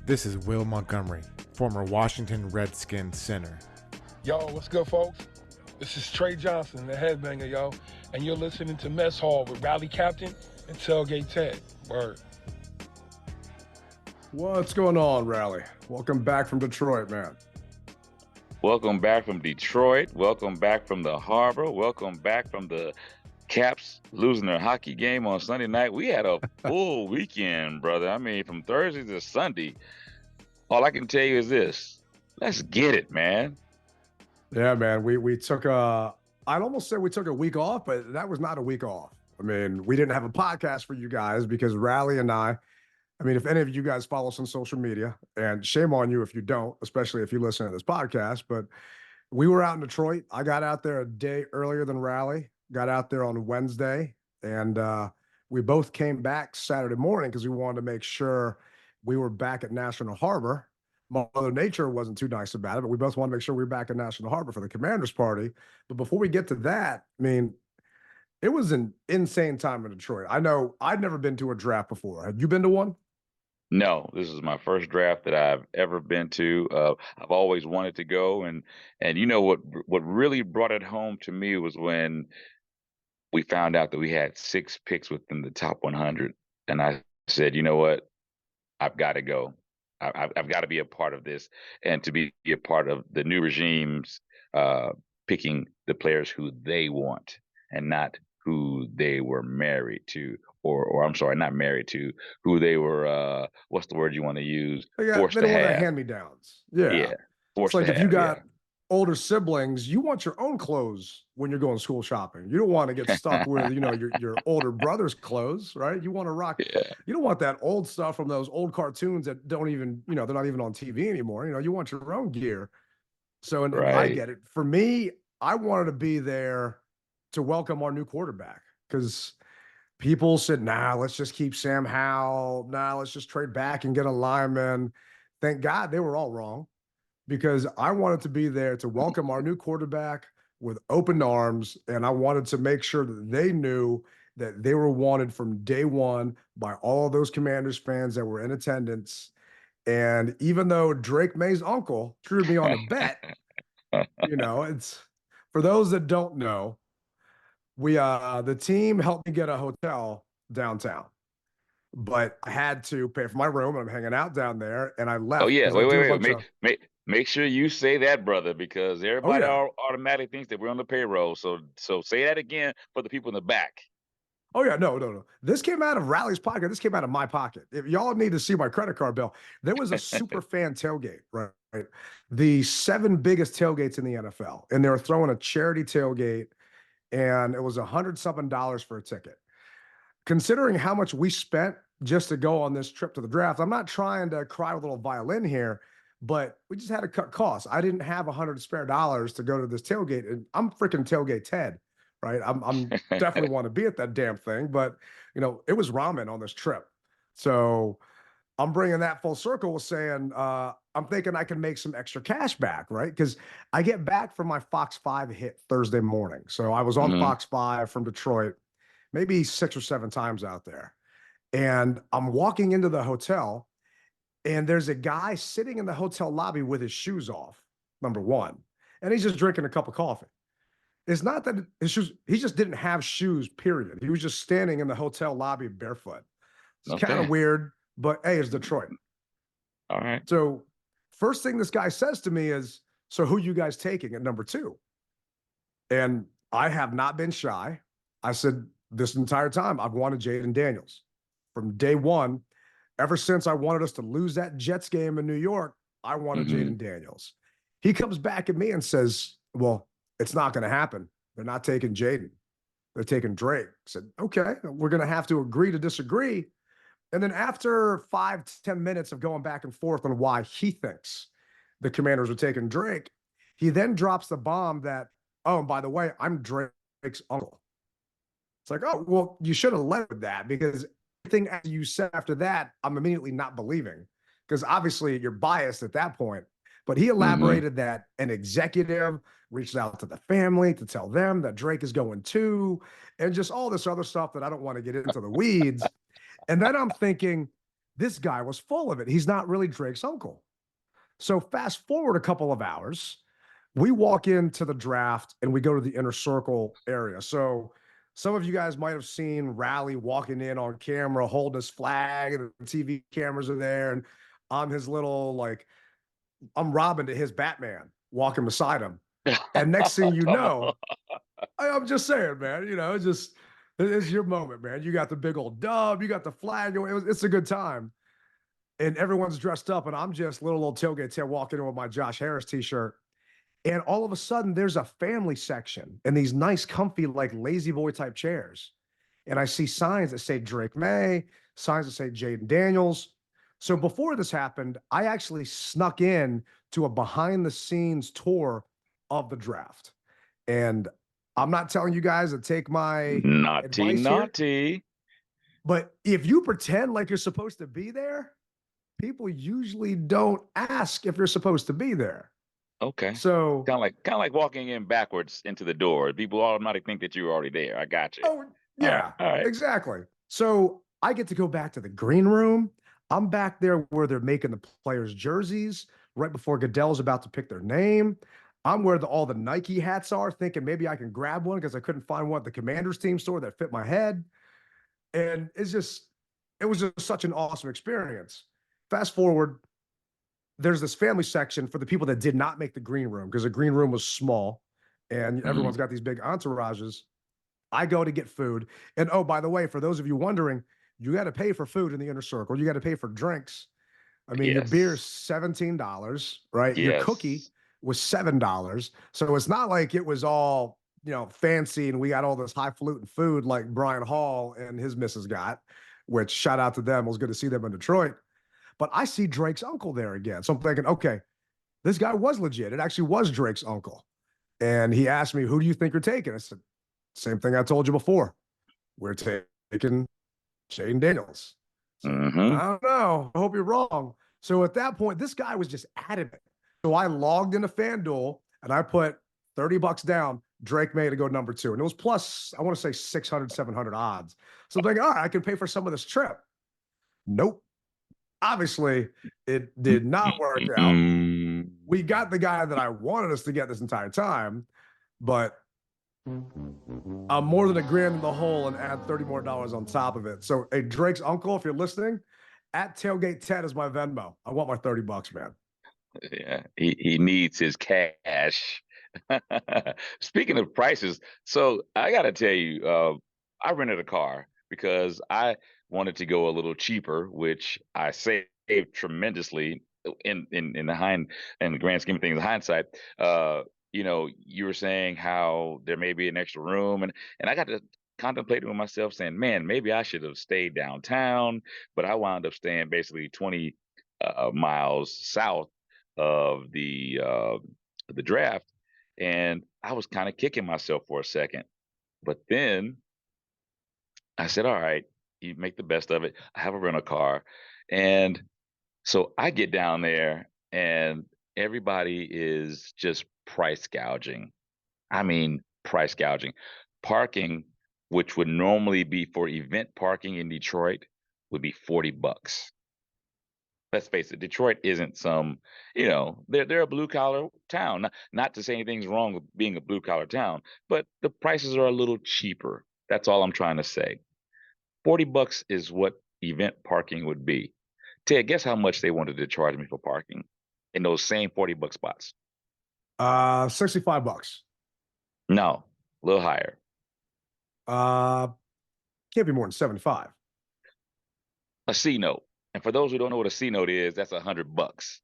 This is Will Montgomery, former Washington Redskins center. Yo, what's good, folks? This is Trey Johnson, the headbanger, yo, and you're listening to Mess Hall with Captain and Tailgate Ted. Word. What's going on, Rally? Welcome back from Detroit, man. Welcome back from Detroit. Welcome back from the harbor. Welcome back from the Caps losing their hockey game on Sunday night. We had a full weekend, brother. I mean, from Thursday to Sunday. All I can tell you is this. Let's get it, man. Yeah, man. We took I'd almost say we took a week off, but that was not a week off. I mean, we didn't have a podcast for you guys because Rally and I mean, if any of you guys follow us on social media, and shame on you if you don't, especially if you listen to this podcast, but we were out in Detroit. I got out there a day earlier than Rally, got out there on Wednesday, and we both came back Saturday morning because we wanted to make sure we were back at National Harbor. Mother Nature wasn't too nice about it, but we both wanted to make sure we were back at National Harbor for the Commanders party. But before we get to that, I mean, it was an insane time in Detroit. I know I'd never been to a draft before. Have you been to one? No, this is my first draft that I've ever been to. I've always wanted to go, and you know what really brought it home to me was when we found out that we had 6 picks within the top 100, and I said, you know what, I've got to go. I've got to be a part of this, and to be a part of the new regime's picking the players who they want and not who they were married to, or I'm sorry, not married to, who they were, what's the word you want to use? Forced they to don't want have. hand-me-downs. Yeah. Yeah. It's like if you got older siblings, you want your own clothes when you're going school shopping. You don't want to get stuck with, your older brother's clothes, right? You want to rock. Yeah. You don't want that old stuff from those old cartoons that don't even, they're not even on TV anymore. You want your own gear. So, and I get it. For me, I wanted to be there to welcome our new quarterback because people said, nah, let's just keep Sam Howell. Nah, let's just trade back and get a lineman. Thank God they were all wrong because I wanted to be there to welcome our new quarterback with open arms. And I wanted to make sure that they knew that they were wanted from day one by all those Commanders fans that were in attendance. And even though Drake May's uncle screwed me on a bet, it's for those that don't know, the team helped me get a hotel downtown, but I had to pay for my room and I'm hanging out down there and I left. Oh yeah, wait. Make sure you say that, brother, because everybody automatically thinks that we're on the payroll. So say that again for the people in the back. Oh yeah, no. This came out of Rally's pocket. This came out of my pocket. If y'all need to see my credit card bill, there was a super fan tailgate, right? The 7 biggest tailgates in the NFL, and they were throwing a charity tailgate. And it was $100-something for a ticket. Considering how much we spent just to go on this trip to the draft, I'm not trying to cry with a little violin here, but we just had to cut costs. I didn't have $100 spare to go to this tailgate, and I'm freaking Tailgate Ted, right? I'm definitely want to be at that damn thing, but it was ramen on this trip, so I'm bringing that full circle with saying, I'm thinking I can make some extra cash back, right? Because I get back from my Fox 5 hit Thursday morning. So I was on Fox 5 from Detroit, maybe 6 or 7 times out there. And I'm walking into the hotel, and there's a guy sitting in the hotel lobby with his shoes off, number one. And he's just drinking a cup of coffee. It's not that his shoes, he just didn't have shoes, period. He was just standing in the hotel lobby barefoot. It's kind of weird. But hey, it's Detroit. All right. So first thing this guy says to me is, so who you guys taking at number 2? And I have not been shy. I said this entire time, I've wanted Jayden Daniels. From day one, ever since I wanted us to lose that Jets game in New York, I wanted Jayden Daniels. He comes back at me and says, well, it's not going to happen. They're not taking Jayden. They're taking Drake. I said, okay, we're going to have to agree to disagree. And then after 5 to 10 minutes of going back and forth on why he thinks the Commanders are taking Drake, he then drops the bomb that, oh, and by the way, I'm Drake's uncle. It's like, oh, well, you should have led with that because everything you said after that, I'm immediately not believing because obviously you're biased at that point. But he elaborated that an executive reached out to the family to tell them that Drake is going too, and just all this other stuff that I don't want to get into the weeds. And then I'm thinking, This guy was full of it. He's not really Drake's uncle. So fast forward a couple of hours, we walk into the draft and we go to the inner circle area. So some of you guys might have seen Rally walking in on camera, holding his flag, and the TV cameras are there. And I'm his little, like, I'm Robin to his Batman walking beside him. And next thing you know, I'm just saying, man, it's your moment, man. You got the big old dub, you got the flag. It's a good time. And everyone's dressed up, and I'm just little old tailgate Ted walking in with my Josh Harris t-shirt. And all of a sudden, there's a family section and these nice, comfy, like lazy boy type chairs. And I see signs that say Drake Maye, signs that say Jayden Daniels. So before this happened, I actually snuck in to a behind the scenes tour of the draft. And I'm not telling you guys to take my Naughty, advice here, naughty. but if you pretend like you're supposed to be there, people usually don't ask if you're supposed to be there. Okay. So Kind of like walking in backwards into the door. People automatically think that you're already there. I got you. oh, yeah, All right. exactly. So I get to go back to the green room. I'm back there where they're making the players' jerseys right before Goodell's about to pick their name. I'm where all the Nike hats are, thinking maybe I can grab one because I couldn't find one at the Commanders team store that fit my head. And it was just such an awesome experience. Fast forward, there's this family section for the people that did not make the green room because the green room was small and everyone's got these big entourages. I go to get food. And oh, by the way, for those of you wondering, you got to pay for food in the inner circle. You got to pay for drinks. I mean, your beer is Yes. $17, right? Your cookie Yes. was $7. So it's not like it was all, fancy and we got all this highfalutin food like Brian Hall and his missus got, which shout out to them. It was good to see them in Detroit. But I see Drake's uncle there again. So I'm thinking, okay, this guy was legit. It actually was Drake's uncle. And he asked me, who do you think you're taking? I said, same thing I told you before. We're taking Jayden Daniels. So, Mm-hmm. I don't know. I hope you're wrong. So at that point, this guy was just adamant. So I logged into FanDuel and I put $30 down, Drake Maye to go number 2. And it was plus, I want to say 600, 700 odds. So I'm like, all right, I can pay for some of this trip. Nope. Obviously, it did not work out. We got the guy that I wanted us to get this entire time, but I'm more than $1,000 in the hole and add $30 more on top of it. So, hey, Drake's uncle, if you're listening, at Tailgate Ted is my Venmo. I want my $30, man. Yeah, he needs his cash. Speaking of prices, so I gotta tell you, I rented a car because I wanted to go a little cheaper, which I saved tremendously in the grand scheme of things, hindsight. You were saying how there may be an extra room, and I got to contemplating with myself, saying, man, maybe I should have stayed downtown, but I wound up staying basically 20 miles south of the draft, and I was kind of kicking myself for a second. But then I said, "All right, you make the best of it. I have a rental car," and so I get down there, and everybody is just price gouging. I mean, price gouging. Parking, which would normally be for event parking in Detroit, would be $40. Let's face it, Detroit isn't some, they're a blue collar town. Not to say anything's wrong with being a blue collar town, but the prices are a little cheaper. That's all I'm trying to say. $40 is what event parking would be. Ted, guess how much they wanted to charge me for parking in those same $40 spots? $65. No, a little higher. Can't be more than 75. A C note. And for those who don't know what a C note is, that's $100.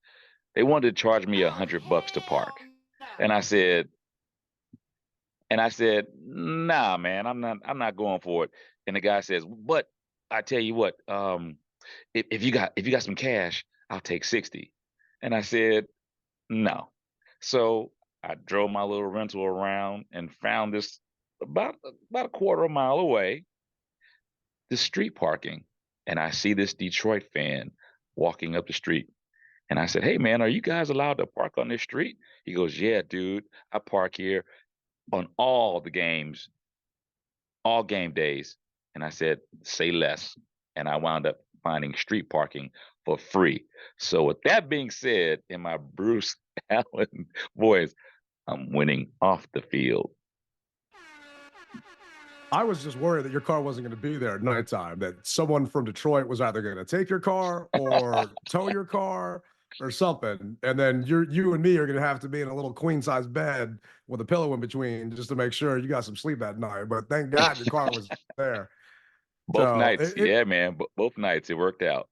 They wanted to charge me $100 to park. And I said, nah, man, I'm not going for it. And the guy says, but I tell you what, if you got some cash, I'll take 60. And I said, no. So I drove my little rental around and found this about a quarter of a mile away, the street parking. And I see this Detroit fan walking up the street. And I said, hey, man, are you guys allowed to park on this street? He goes, yeah, dude, I park here on all the games, all game days. And I said, say less. And I wound up finding street parking for free. So with that being said, in my Bruce Allen voice, I'm winning off the field. I was just worried that your car wasn't going to be there at nighttime, that someone from Detroit was either going to take your car or tow your car or something. And then you and me are going to have to be in a little queen size bed with a pillow in between just to make sure you got some sleep that night. But thank God your car was there. Both So nights, yeah, man. Both nights it worked out.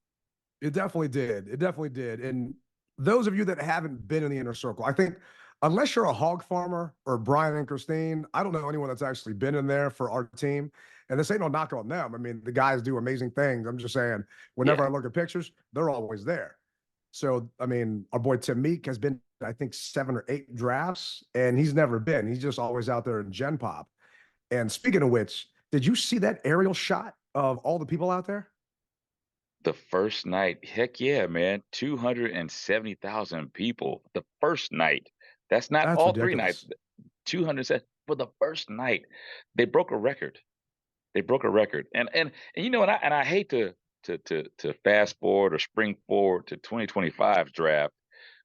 it definitely did. It definitely did. And those of you that haven't been in the inner circle, I think unless you're a hog farmer or Brian and Christine, I don't know anyone that's actually been in there for our team. And this ain't no knock on them. I mean, the guys do amazing things. I'm just saying, whenever Yeah. I look at pictures, they're always there. So, I mean, our boy Tim Meek has been, I think, 7 or 8 drafts, and he's never been. He's just always out there in Gen Pop. And speaking of which, did you see that aerial shot of all the people out there? The first night, heck yeah, man. 270,000 people. The first night. That's not That's all 3 nights. ridiculous. 200 for the first night. They broke a record. They broke a record. And you know, and I hate to fast forward or spring forward to 2025's draft,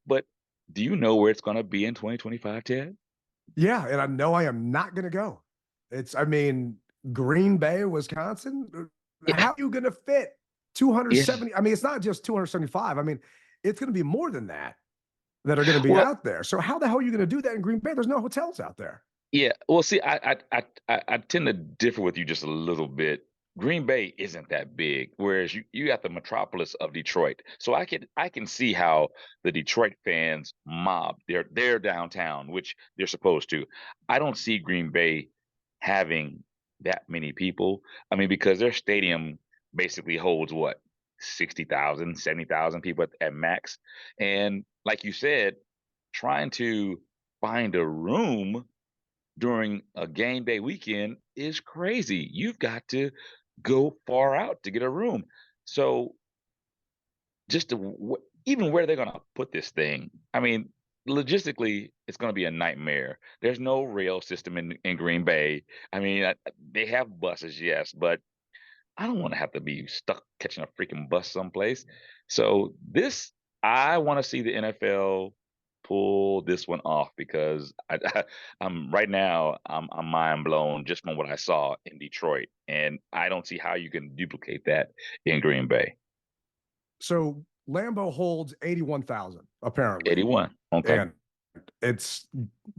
but do you know where it's gonna be in 2025, Ted? Yeah, and I know I am not going to go. I mean, Green Bay, Wisconsin. Yeah, How are you going to fit yeah. 270? I mean, it's not just 275. I mean, it's going to be more than that are going to be Well, out there. So how the hell are you going to do that in Green Bay? There's no hotels out there. yeah. Well, see, I tend to differ with you just a little bit. Green Bay isn't that big, whereas you got the metropolis of Detroit. So I can see how the Detroit fans mob their downtown, which they're supposed to. I don't see Green Bay having that many people. I mean, because their stadium basically holds what, 60,000, 70,000 people at max. And like you said, trying to find a room during a game day weekend is crazy. You've got to go far out to get a room. So just even where they're going to put this thing, I mean, logistically, it's going to be a nightmare. There's no rail system in Green Bay. I mean, they have buses, yes, but I don't want to have to be stuck catching a freaking bus someplace. So I want to see the NFL pull this one off because I'm right now I'm mind blown just from what I saw in Detroit, and I don't see how you can duplicate that in Green Bay. So Lambeau holds 81,000 apparently, 81. Okay. and it's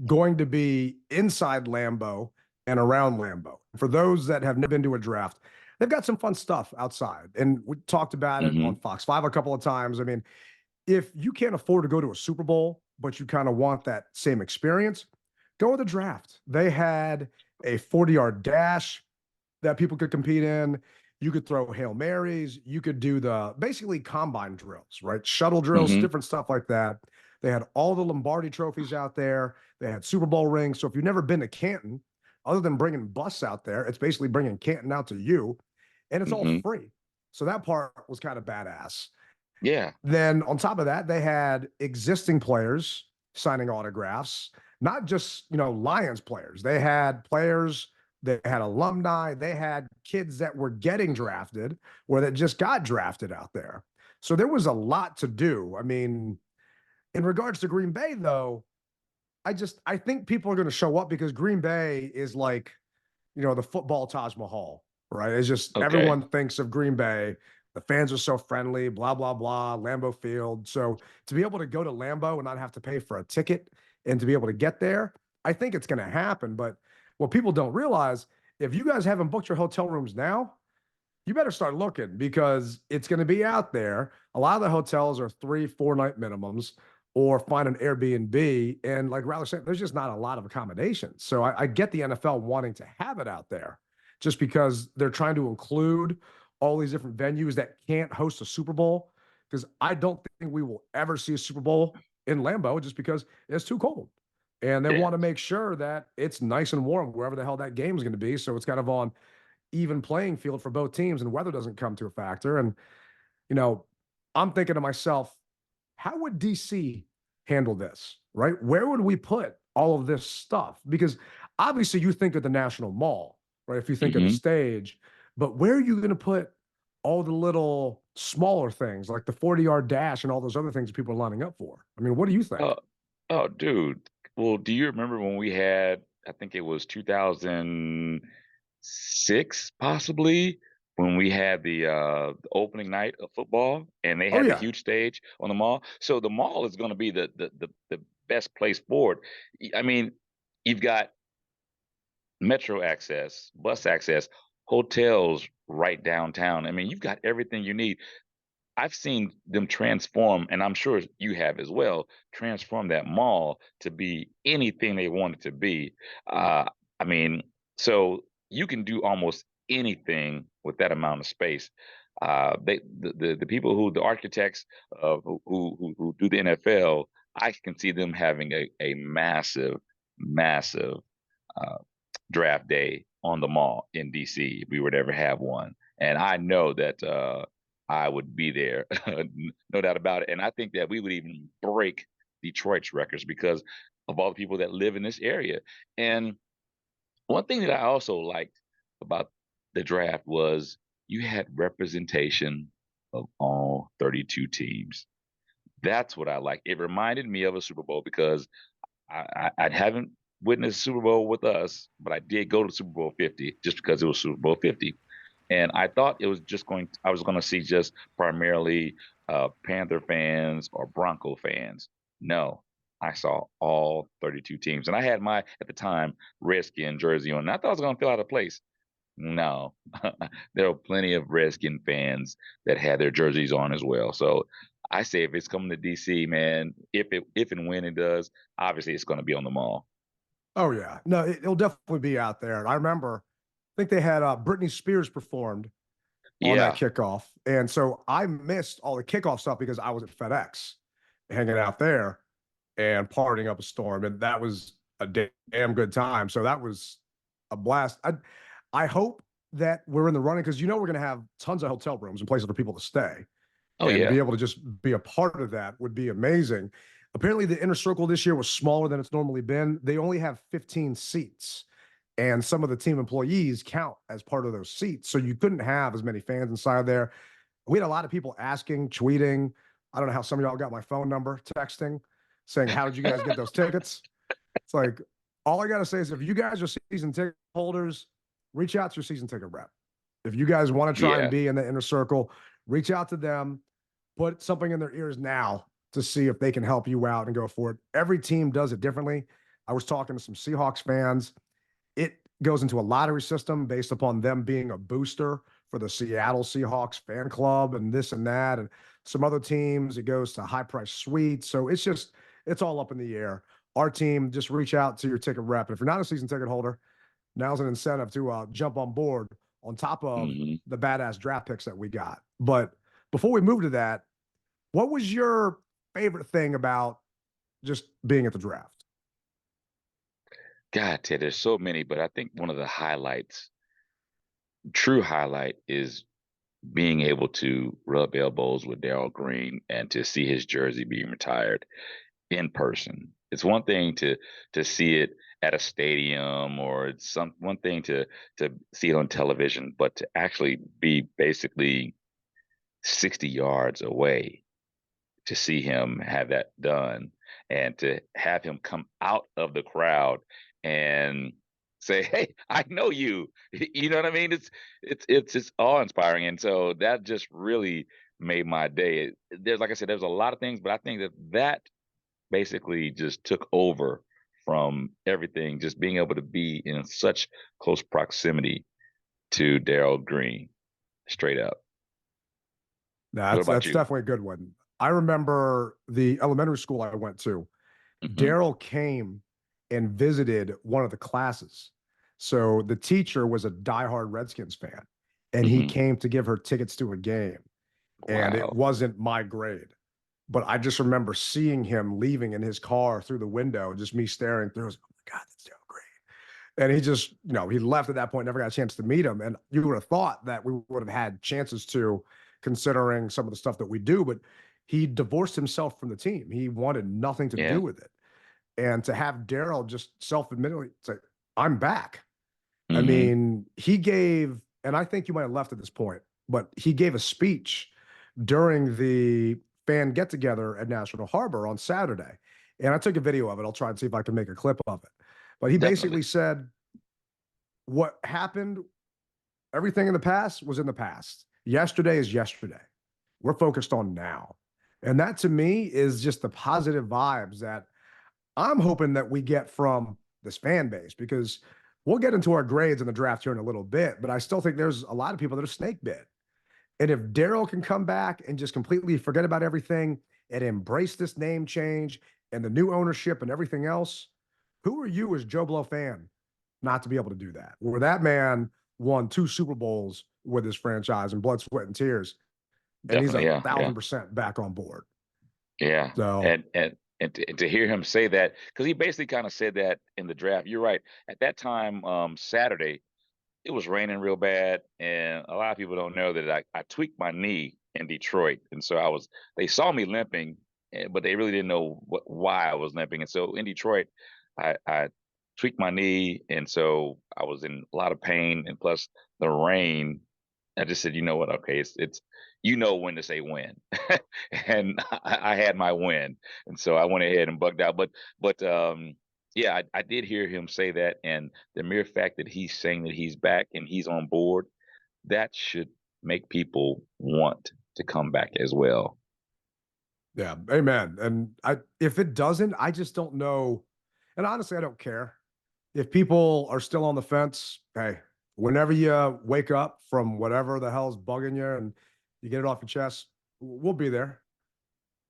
going to be inside Lambeau and around Lambeau. For those that have never been to a draft, they've got some fun stuff outside, and we talked about it Hmm. on Fox 5 a couple of times. I mean, if you can't afford to go to a Super Bowl, but you kind of want that same experience, go with the draft. They had a 40-yard dash that people could compete in. You could throw Hail Marys. You could do the basically combine drills, right? Shuttle drills, Hmm. different stuff like that. They had all the Lombardi trophies out there. They had Super Bowl rings. So if you've never been to Canton, other than bringing bus out there, it's basically bringing Canton out to you, and it's all Hmm. free. So that part was kind of badass. Yeah. Then on top of that, they had existing players signing autographs, not just, Lions players. They had players, they had alumni, they had kids that were getting drafted or that just got drafted out there. So there was a lot to do. I mean, in regards to Green Bay, though, I think people are going to show up because Green Bay is like, the football Taj Mahal, right? It's just Okay. everyone thinks of Green Bay. The fans are so friendly, blah, blah, blah, Lambeau Field. So to be able to go to Lambeau and not have to pay for a ticket and to be able to get there, I think it's going to happen. But what people don't realize, if you guys haven't booked your hotel rooms now, you better start looking because it's going to be out there. A lot of the hotels are 3, 4 night minimums or find an Airbnb. And like Riley said, there's just not a lot of accommodations. So I get the NFL wanting to have it out there just because they're trying to include all these different venues that can't host a Super Bowl. Because I don't think we will ever see a Super Bowl in Lambeau just because it's too cold. And they Yeah. want to make sure that it's nice and warm wherever the hell that game is going to be. So it's kind of on even playing field for both teams and weather doesn't come to a factor. And, you know, I'm thinking to myself, how would DC handle this, right? Where would we put all of this stuff? Because obviously you think of the National Mall, right? If you think of the Hmm. stage, but where are you going to put all the little smaller things like the 40-yard dash and all those other things people are lining up for. I mean, what do you think? Oh, oh, dude. Well, do you remember when we had, I think it was 2006, possibly, when we had the opening night of football and they Oh had the yeah. huge stage on the mall? So the mall is going to be the best place for it. I mean, you've got metro access, bus access, hotels right downtown. I mean, you've got everything you need. I've seen them transform, and I'm sure you have as well, transform that mall to be anything they want it to be. Uh, I mean, so you can do almost anything with that amount of space. The people who the architects who do the NFL, I can see them having a massive, massive uh, draft day on the mall in DC if we were to ever have one. And I know that I would be there, no doubt about it. And I think that we would even break Detroit's records because of all the people that live in this area. And one thing that I also liked about the draft was you had representation of all 32 teams. That's what I like. It reminded me of a Super Bowl because I haven't witnessed Super Bowl with us, but I did go to Super Bowl 50 just because it was Super Bowl 50. And I thought it was just I was going to see just primarily Panther fans or Bronco fans. No, I saw all 32 teams. And I had my, at the time, Redskin jersey on. And I thought I was going to feel out of place. No, there are plenty of Redskin fans that had their jerseys on as well. So I say if it's coming to DC, man, if and when it does, obviously it's going to be on the mall. Oh yeah. No, it'll definitely be out there. And I remember, I think they had Britney Spears performed on that Yeah, kickoff. And so I missed all the kickoff stuff because I was at FedEx hanging out there and partying up a storm. And that was a damn good time. So that was a blast. I hope that we're in the running because we're going to have tons of hotel rooms and places for people to stay. oh And to be yeah, able to just be a part of that would be amazing. Apparently, the inner circle this year was smaller than it's normally been. They only have 15 seats, and some of the team employees count as part of those seats. So you couldn't have as many fans inside there. We had a lot of people asking, tweeting. I don't know how some of y'all got my phone number, texting, saying, "How did you guys get those tickets?" It's like, all I got to say is if you guys are season ticket holders, reach out to your season ticket rep. If you guys want to try and yeah. be in the inner circle, reach out to them, put something in their ears now to see if they can help you out and go for it. Every team does it differently. I was talking to some Seahawks fans. It goes into a lottery system based upon them being a booster for the Seattle Seahawks fan club and this and that. And some other teams, it goes to high price suites. So it's all up in the air. Our team, just reach out to your ticket rep. If you're not a season ticket holder, now's an incentive to jump on board on top of Hmm. the badass draft picks that we got. But before we move to that, what was your favorite thing about just being at the draft? God, Ted, there's so many, but I think one of the highlights, true highlight, is being able to rub elbows with Darrell Green and to see his jersey being retired in person. It's one thing to see it at a stadium, or it's one thing to see it on television, but to actually be basically 60 yards away to see him have that done and to have him come out of the crowd and say, "Hey, I know you." You know what I mean? It's just awe-inspiring, and so that just really made my day. There's, like I said, there's a lot of things, but I think that basically just took over from everything, just being able to be in such close proximity to Darrell Green, straight up. What That's about that's you? definitely a good one. I remember the elementary school I went to. Hmm. Daryl came and visited one of the classes. So the teacher was a diehard Redskins fan, and he Hmm. came to give her tickets to a game. And it Wow. wasn't my grade. But I just remember seeing him leaving in his car through the window, just me staring through. I was, oh my God, that's Daryl Green. And he just, he left at that point, never got a chance to meet him. And you would have thought that we would have had chances to, considering some of the stuff that we do, but he divorced himself from the team. He wanted nothing to do Yeah. with it. And to have Daryl just self-admittedly say, I'm back. I Hmm. mean, he gave, and I think you might have left at this point. but he gave a speech during the fan get together at National Harbor on Saturday. And I took a video of it. I'll try and see if I can make a clip of it. But he Definitely. basically said, what happened, everything in the past was in the past. Yesterday is yesterday. We're focused on now. And that to me is just the positive vibes that I'm hoping that we get from this fan base, because we'll get into our grades in the draft here in a little bit, but I still think there's a lot of people that are snake bit. And if Daryl can come back and just completely forget about everything and embrace this name change and the new ownership and everything else, who are you as Joe Blow fan not to be able to do that? Where that man won 2 Super Bowls with his franchise and blood, sweat, and tears, and he's Definitely. a Yeah. Yeah. 1000% back on board. Yeah. So And to hear him say that, because he basically kind of said that in the draft. You're right. At that time, Saturday, it was raining real bad, and a lot of people don't know that I tweaked my knee in Detroit, and so they saw me limping, but they really didn't know why I was limping. And so in Detroit, I tweaked my knee, and so I was in a lot of pain, and plus the rain. I just said, you know what? Okay, it's when to say when, and I had my win, and so I went ahead and bugged out. But yeah, I did hear him say that, and the mere fact that he's saying that he's back and he's on board, that should make people want to come back as well. yeah, amen. And if it doesn't, I just don't know. And honestly, I don't care. If people are still on the fence, hey, whenever you wake up from whatever the hell's bugging you and you get it off your chest, we'll be there.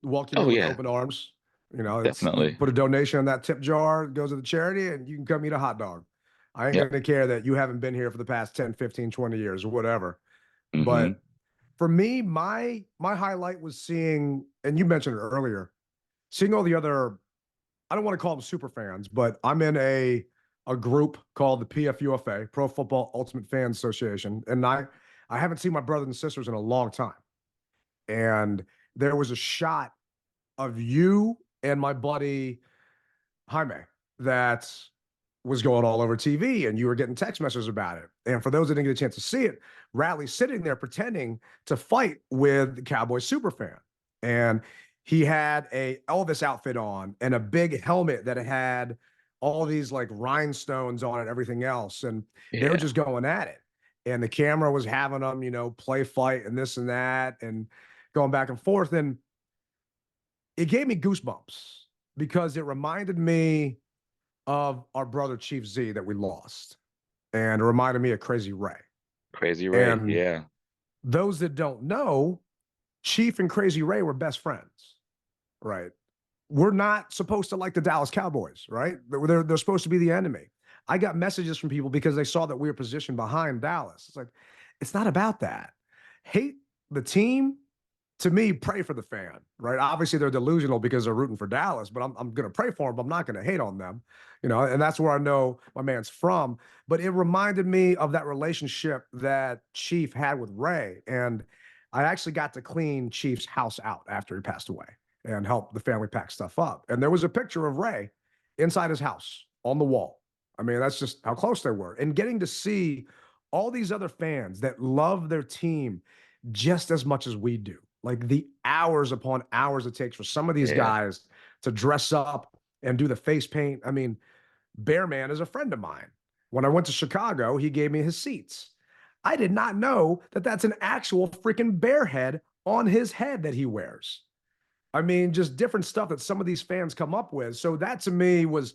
Welcome Oh you with yeah, open arms. It's you definitely. put a donation in that tip jar, it goes to the charity, and you can come eat a hot dog. I ain't Yep. gonna care that you haven't been here for the past 10, 15, 20 years or whatever. Hmm. But for me, my highlight was seeing, and you mentioned it earlier, seeing all the other, I don't want to call them super fans, but I'm in a group called the PFUFA, Pro Football Ultimate Fans Association, and I haven't seen my brothers and sisters in a long time. And there was a shot of you and my buddy Jaime that was going all over TV, and you were getting text messages about it. And for those that didn't get a chance to see it, Radley's sitting there pretending to fight with the Cowboys super fan. And he had a Elvis outfit on and a big helmet that had all these like rhinestones on it and everything else. And they were Yeah. just going at it. And the camera was having them, play fight and this and that and going back and forth. And it gave me goosebumps because it reminded me of our brother Chief Z that we lost, and it reminded me of Crazy Ray. Crazy Ray. And Yeah. those that don't know, Chief and Crazy Ray were best friends, right? We're not supposed to like the Dallas Cowboys, right? They're supposed to be the enemy. I got messages from people because they saw that we were positioned behind Dallas. It's like, it's not about that. Hate the team, to me, pray for the fan, right? Obviously, they're delusional because they're rooting for Dallas, but I'm going to pray for them. But I'm not going to hate on them, and that's where I know my man's from. But it reminded me of that relationship that Chief had with Ray. And I actually got to clean Chief's house out after he passed away and help the family pack stuff up. And there was a picture of Ray inside his house on the wall. I mean, that's just how close they were. And getting to see all these other fans that love their team just as much as we do, like the hours upon hours it takes for some of these Yeah. guys to dress up and do the face paint. I mean, Bearman is a friend of mine. When I went to Chicago, he gave me his seats. I did not know that that's an actual freaking bear head on his head that he wears. I mean, just different stuff that some of these fans come up with. So that to me was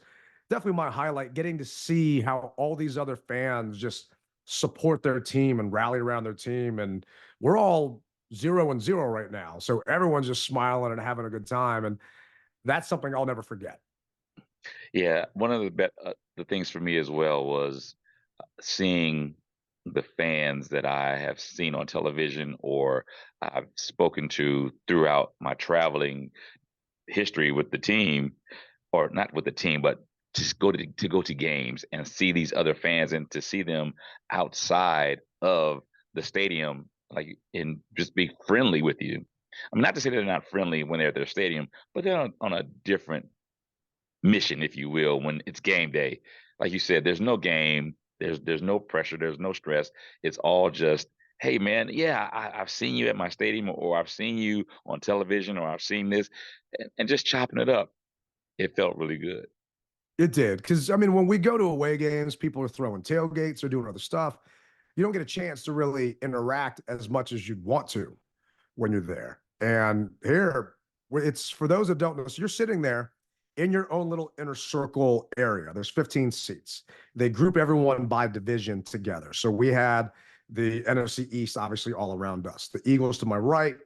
definitely my highlight, getting to see how all these other fans just support their team and rally around their team. And we're all 0-0 right now. So everyone's just smiling and having a good time. And that's something I'll never forget. Yeah. One of the things for me as well was seeing the fans that I have seen on television or I've spoken to throughout my traveling history with the team, or not with the team, but just go to games and see these other fans and to see them outside of the stadium, like, and just be friendly with you. I mean, not to say they're not friendly when they're at their stadium, but they're on a different mission, if you will, when it's game day. Like you said, there's no game, there's no pressure, there's no stress. It's all just hey man, yeah, I've seen you at my stadium, or I've seen you on television, or I've seen this, and just chopping it up, it felt really good. It did. Because, I mean, when we go to away games, people are throwing tailgates or doing other stuff. You don't get a chance to really interact as much as you'd want to when you're there. And here, it's for those that don't know, so you're sitting there in your own little inner circle area. There's 15 seats. They group everyone by division together. So we had the NFC East, obviously, all around us. The Eagles to my right,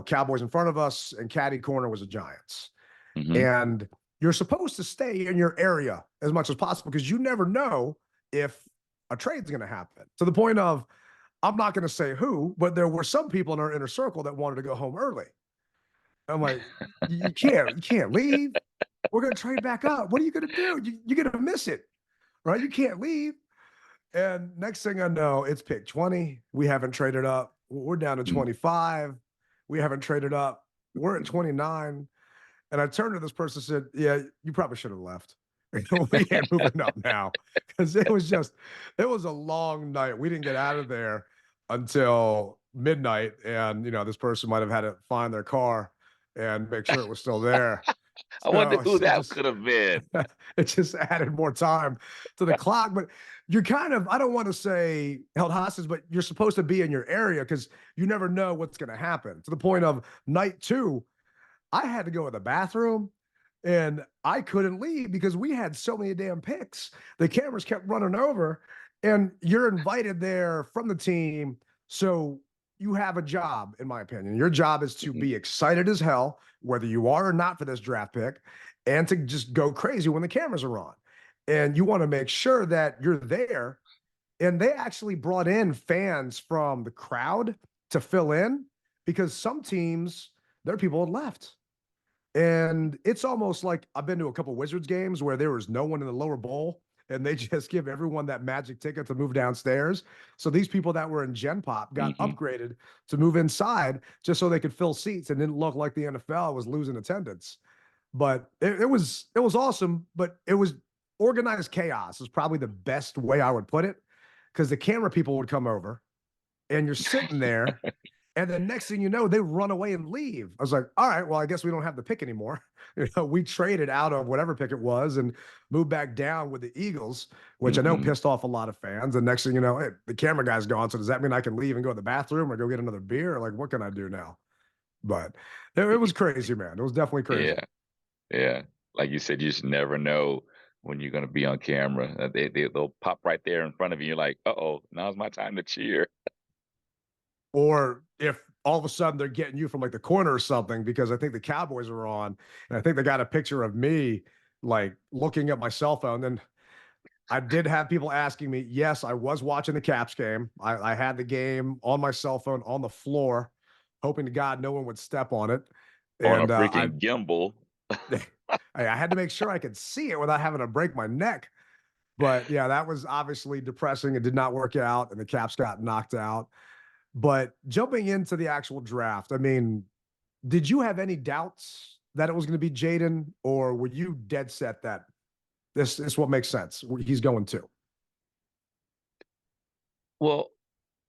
Cowboys in front of us, and caddy corner was the Giants. Hmm. And you're supposed to stay in your area as much as possible because you never know if a trade's going to happen. To the point of, I'm not going to say who, but there were some people in our inner circle that wanted to go home early. I'm like, you can't leave. We're going to trade back up. What are you going to do? You're going to miss it, right? You can't leave. And next thing I know, it's pick 20. We haven't traded up. We're down to 25. We haven't traded up. We're at 29. And I turned to this person and said, yeah, you probably should have left. We ain't moving up now. Because it was a long night. We didn't get out of there until midnight. And, this person might have had to find their car and make sure it was still there. I wonder So who it that just could have been. it just added more time to the clock. But you're kind of, I don't want to say held hostage, but you're supposed to be in your area because you never know what's going to happen. To the point of night two, I had to go to the bathroom and I couldn't leave because we had so many damn picks. The cameras kept running over, and you're invited there from the team. So you have a job, in my opinion. Your job is to be excited as hell, whether you are or not for this draft pick, and to just go crazy when the cameras are on. And you want to make sure that you're there. And they actually brought in fans from the crowd to fill in because some teams, their people had left. And it's almost like I've been to a couple Wizards games where there was no one in the lower bowl and they just give everyone that magic ticket to move downstairs. So these people that were in Gen Pop got Hmm. upgraded to move inside just so they could fill seats and didn't look like the NFL was losing attendance. But it was awesome, but it was organized chaos is probably the best way I would put it because the camera people would come over and you're sitting there and then next thing you know, they run away and leave. I was like, all right, well, I guess we don't have the pick anymore. We traded out of whatever pick it was and moved back down with the Eagles, which I know Hmm. pissed off a lot of fans. And next thing you know, hey, the camera guy's gone. So does that mean I can leave and go to the bathroom or go get another beer? Or like, what can I do now? But it was crazy, man. It was definitely crazy. Yeah, yeah. Like you said, you just never know when you're going to be on camera. They'll pop right there in front of you. You're like, uh-oh, now's my time to cheer. Or if all of a sudden they're getting you from like the corner or something, because I think the Cowboys are on, and I think they got a picture of me like looking at my cell phone. And I did have people asking me, yes, I was watching the Caps game. I had the game on my cell phone on the floor, hoping to God no one would step on it. On a And freaking gimbal. I had to make sure I could see it without having to break my neck. But yeah, that was obviously depressing. It did not work out, and the Caps got knocked out. But jumping into the actual draft, I mean, did you have any doubts that it was going to be Jayden, or were you dead set that this is what makes sense? He's going to. Well,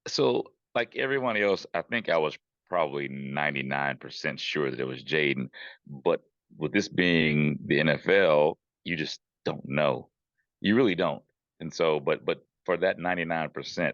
so like everyone else, I think I was probably 99% sure that it was Jaden. But with this being the NFL, you just don't know. You really don't. And so, but for that 99%,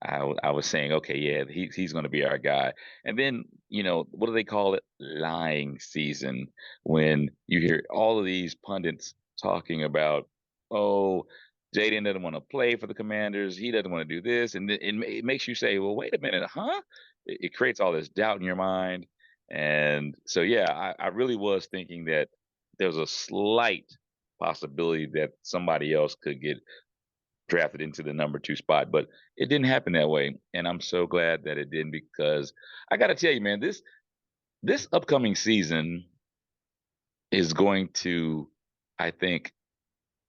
I was saying, okay, yeah, he's going to be our guy. And then, what do they call it? Lying season, when you hear all of these pundits talking about, oh, Jaden doesn't want to play for the Commanders. He doesn't want to do this, and it makes you say, "Well, wait a minute, huh?" It creates all this doubt in your mind, and so yeah, I really was thinking that there's a slight possibility that somebody else could get drafted into the number two spot, but it didn't happen that way, and I'm so glad that it didn't, because I got to tell you, man, this upcoming season is going to, I think,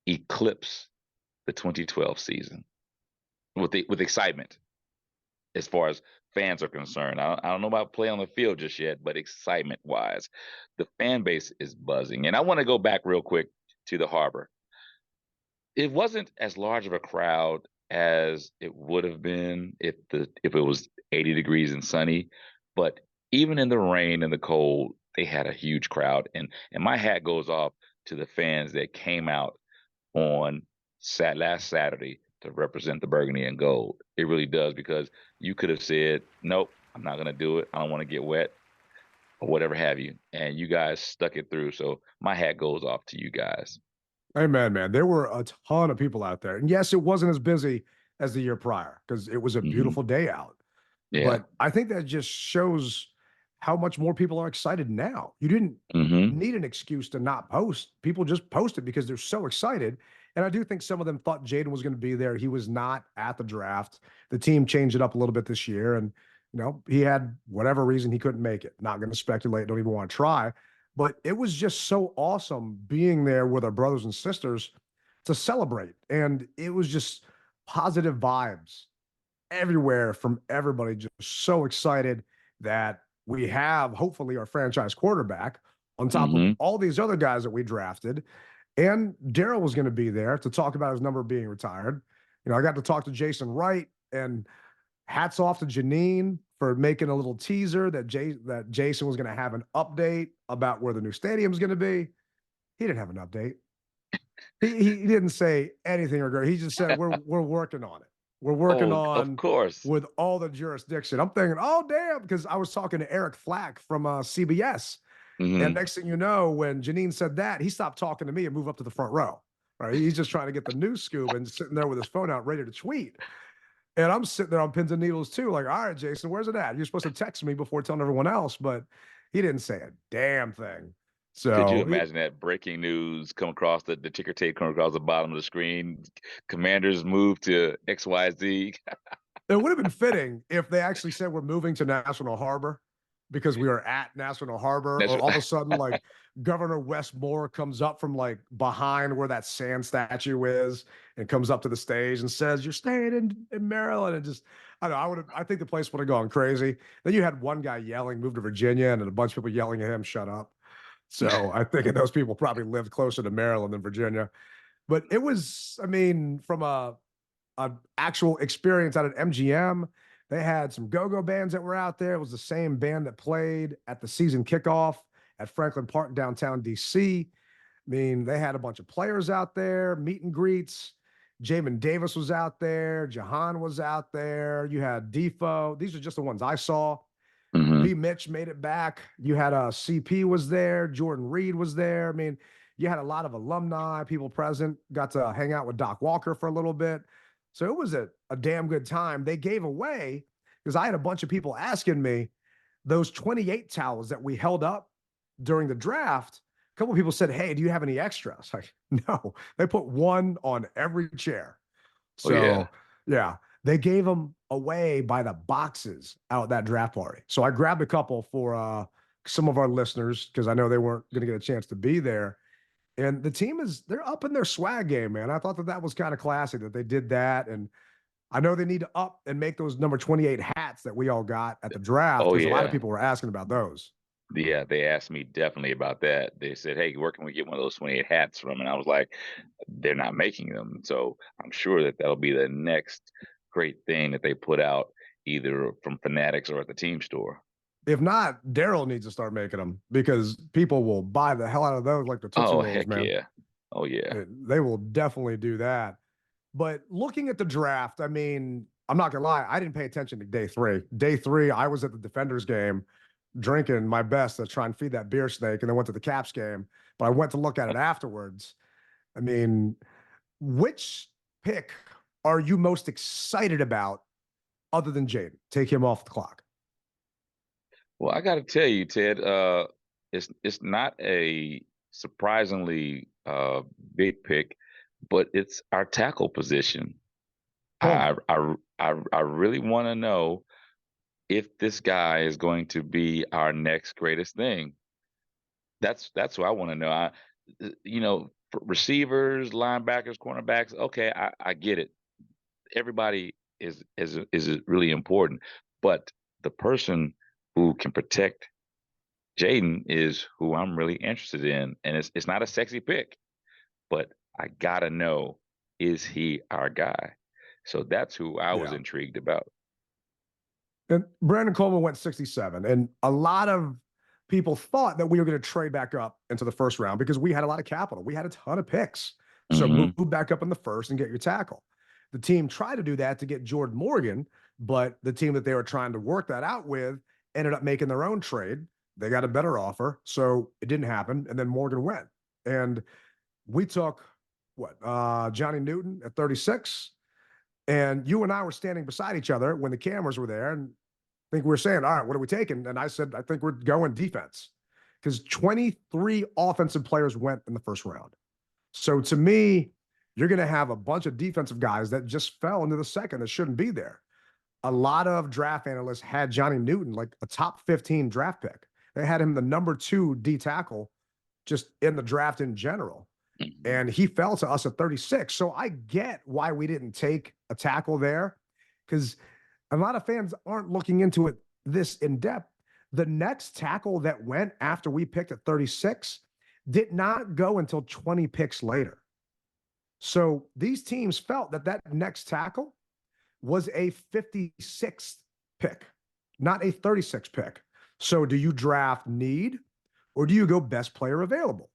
eclipse the 2012 season with excitement as far as fans are concerned. I don't know about play on the field just yet, but excitement wise, the fan base is buzzing. And I want to go back real quick to the Harbor. It wasn't as large of a crowd as it would have been if it was 80 degrees and sunny, but even in the rain and the cold, they had a huge crowd, and my hat goes off to the fans that came out on last Saturday to represent the burgundy and gold. It really does, because you could have said, "Nope, I'm not going to do it. I don't want to get wet," or whatever have you, and you guys stuck it through. So my hat goes off to you guys. Amen, man. There were a ton of people out there. And yes, it wasn't as busy as the year prior because it was a Hmm. beautiful day out. Yeah. But I think that just shows how much more people are excited now. You didn't Hmm. need an excuse to not post. People just posted because they're so excited. And I do think some of them thought Jayden was going to be there. He was not at the draft. The team changed it up a little bit this year. And, he had whatever reason he couldn't make it. Not going to speculate. Don't even want to try. But it was just so awesome being there with our brothers and sisters to celebrate. And it was just positive vibes everywhere from everybody, just so excited that we have hopefully our franchise quarterback on top of Hmm. all these other guys that we drafted. And Daryl was going to be there to talk about his number being retired. I got to talk to Jason Wright, and hats off to Janine for making a little teaser that Jason was going to have an update about where the new stadium is going to be. He didn't have an update. He didn't say anything or he just said we're working on it. We're working Oh, of on course. with all the jurisdiction. I'm thinking, oh damn, because I was talking to Eric Flack from CBS, and Hmm. next thing you know, when Janine said that, he stopped talking to me and moved up to the front row. Right, he's just trying to get the news scoop and sitting there with his phone out, ready to tweet. And I'm sitting there on pins and needles too, like, all right, Jason, where's it at? You're supposed to text me before telling everyone else, but he didn't say a damn thing. Could you So imagine that breaking news come across the ticker tape come across the bottom of the screen? Commanders move to XYZ. it would have been fitting if they actually said we're moving to National Harbor because we are at National Harbor, That's or all of a sudden, like Governor Westmore comes up from like behind where that sand statue is and comes up to the stage and says, "You're staying in Maryland." And just, I don't know, I think the place would have gone crazy. Then you had one guy yelling, "Move to Virginia," and then a bunch of people yelling at him, "Shut up." So I think those people probably lived closer to Maryland than Virginia. But it was, I mean, from a actual experience out at MGM. They had some go-go bands that were out there. It was the same band that played at the season kickoff at Franklin Park downtown DC. I mean, they had a bunch of players out there, meet and greets. Jamin Davis was out there. Jahan was out there. You had Defoe. These are just the ones I saw. hmm B. Mitch made it back. You had CP was there. Jordan Reed was there. I mean, you had a lot of alumni, people present, got to hang out with Doc Walker for a little bit. So it was a damn good time. They gave away, because I had a bunch of people asking me, those 28 towels that we held up during the draft. A couple of people said, "Hey, do you have any extras?" Like, no, they put one on every chair. Oh yeah. So yeah, they gave them away by the boxes out at that draft party. So I grabbed a couple for some of our listeners because I know they weren't going to get a chance to be there. And the team they're up in their swag game, man. I thought that was kind of classy that they did that. And I know they need to up and make those number 28 hats that we all got at the draft Oh because a lot of yeah. people were asking about those. Yeah, they asked me definitely about that. They said, "Hey, where can we get one of those 28 hats from?" And I was like, "They're not making them." So I'm sure that that'll be the next great thing that they put out, either from Fanatics or at the team store. If not, Daryl needs to start making them because people will buy the hell out of those like the Tootsie Oh Rolls, heck man. yeah. Oh yeah. They will definitely do that. But looking at the draft, I mean, I'm not gonna lie, I didn't pay attention to day three. Day three, I was at the Defenders game drinking my best to try and feed that beer snake, and then went to the Caps game. But I went to look at it afterwards. I mean, which pick are you most excited about other than Jayden? Take him off the clock. Well, I got to tell you, Ted, it's not a surprisingly big pick, but it's our tackle position. I Coleman. I really want to know if this guy is going to be our next greatest thing. That's what I want to know. For receivers, linebackers, cornerbacks. Okay, I get it. Everybody is really important, but the person who can protect Jayden is who I'm really interested in, and it's not a sexy pick, but I gotta know, is he our guy? So that's who I was Yeah. intrigued about. And Brandon Coleman went 67. And a lot of people thought that we were going to trade back up into the first round because we had a lot of capital. We had a ton of picks. So Hmm. move back up in the first and get your tackle. The team tried to do that to get Jordan Morgan, but the team that they were trying to work that out with ended up making their own trade. They got a better offer. So it didn't happen. And then Morgan went. And we took Johnny Newton at 36. And you and I were standing beside each other when the cameras were there. And I think we were saying, all right, what are we taking? And I said, I think we're going defense because 23 offensive players went in the first round. So to me, you're going to have a bunch of defensive guys that just fell into the second that shouldn't be there. A lot of draft analysts had Johnny Newton like a top 15 draft pick. They had him the number 2 D tackle just in the draft in general. And he fell to us at 36. So I get why we didn't take a tackle there because a lot of fans aren't looking into it this in depth. The next tackle that went after we picked at 36 did not go until 20 picks later. So these teams felt that that next tackle was a 56th pick, not a 36th pick. So do you draft need or do you go best player available?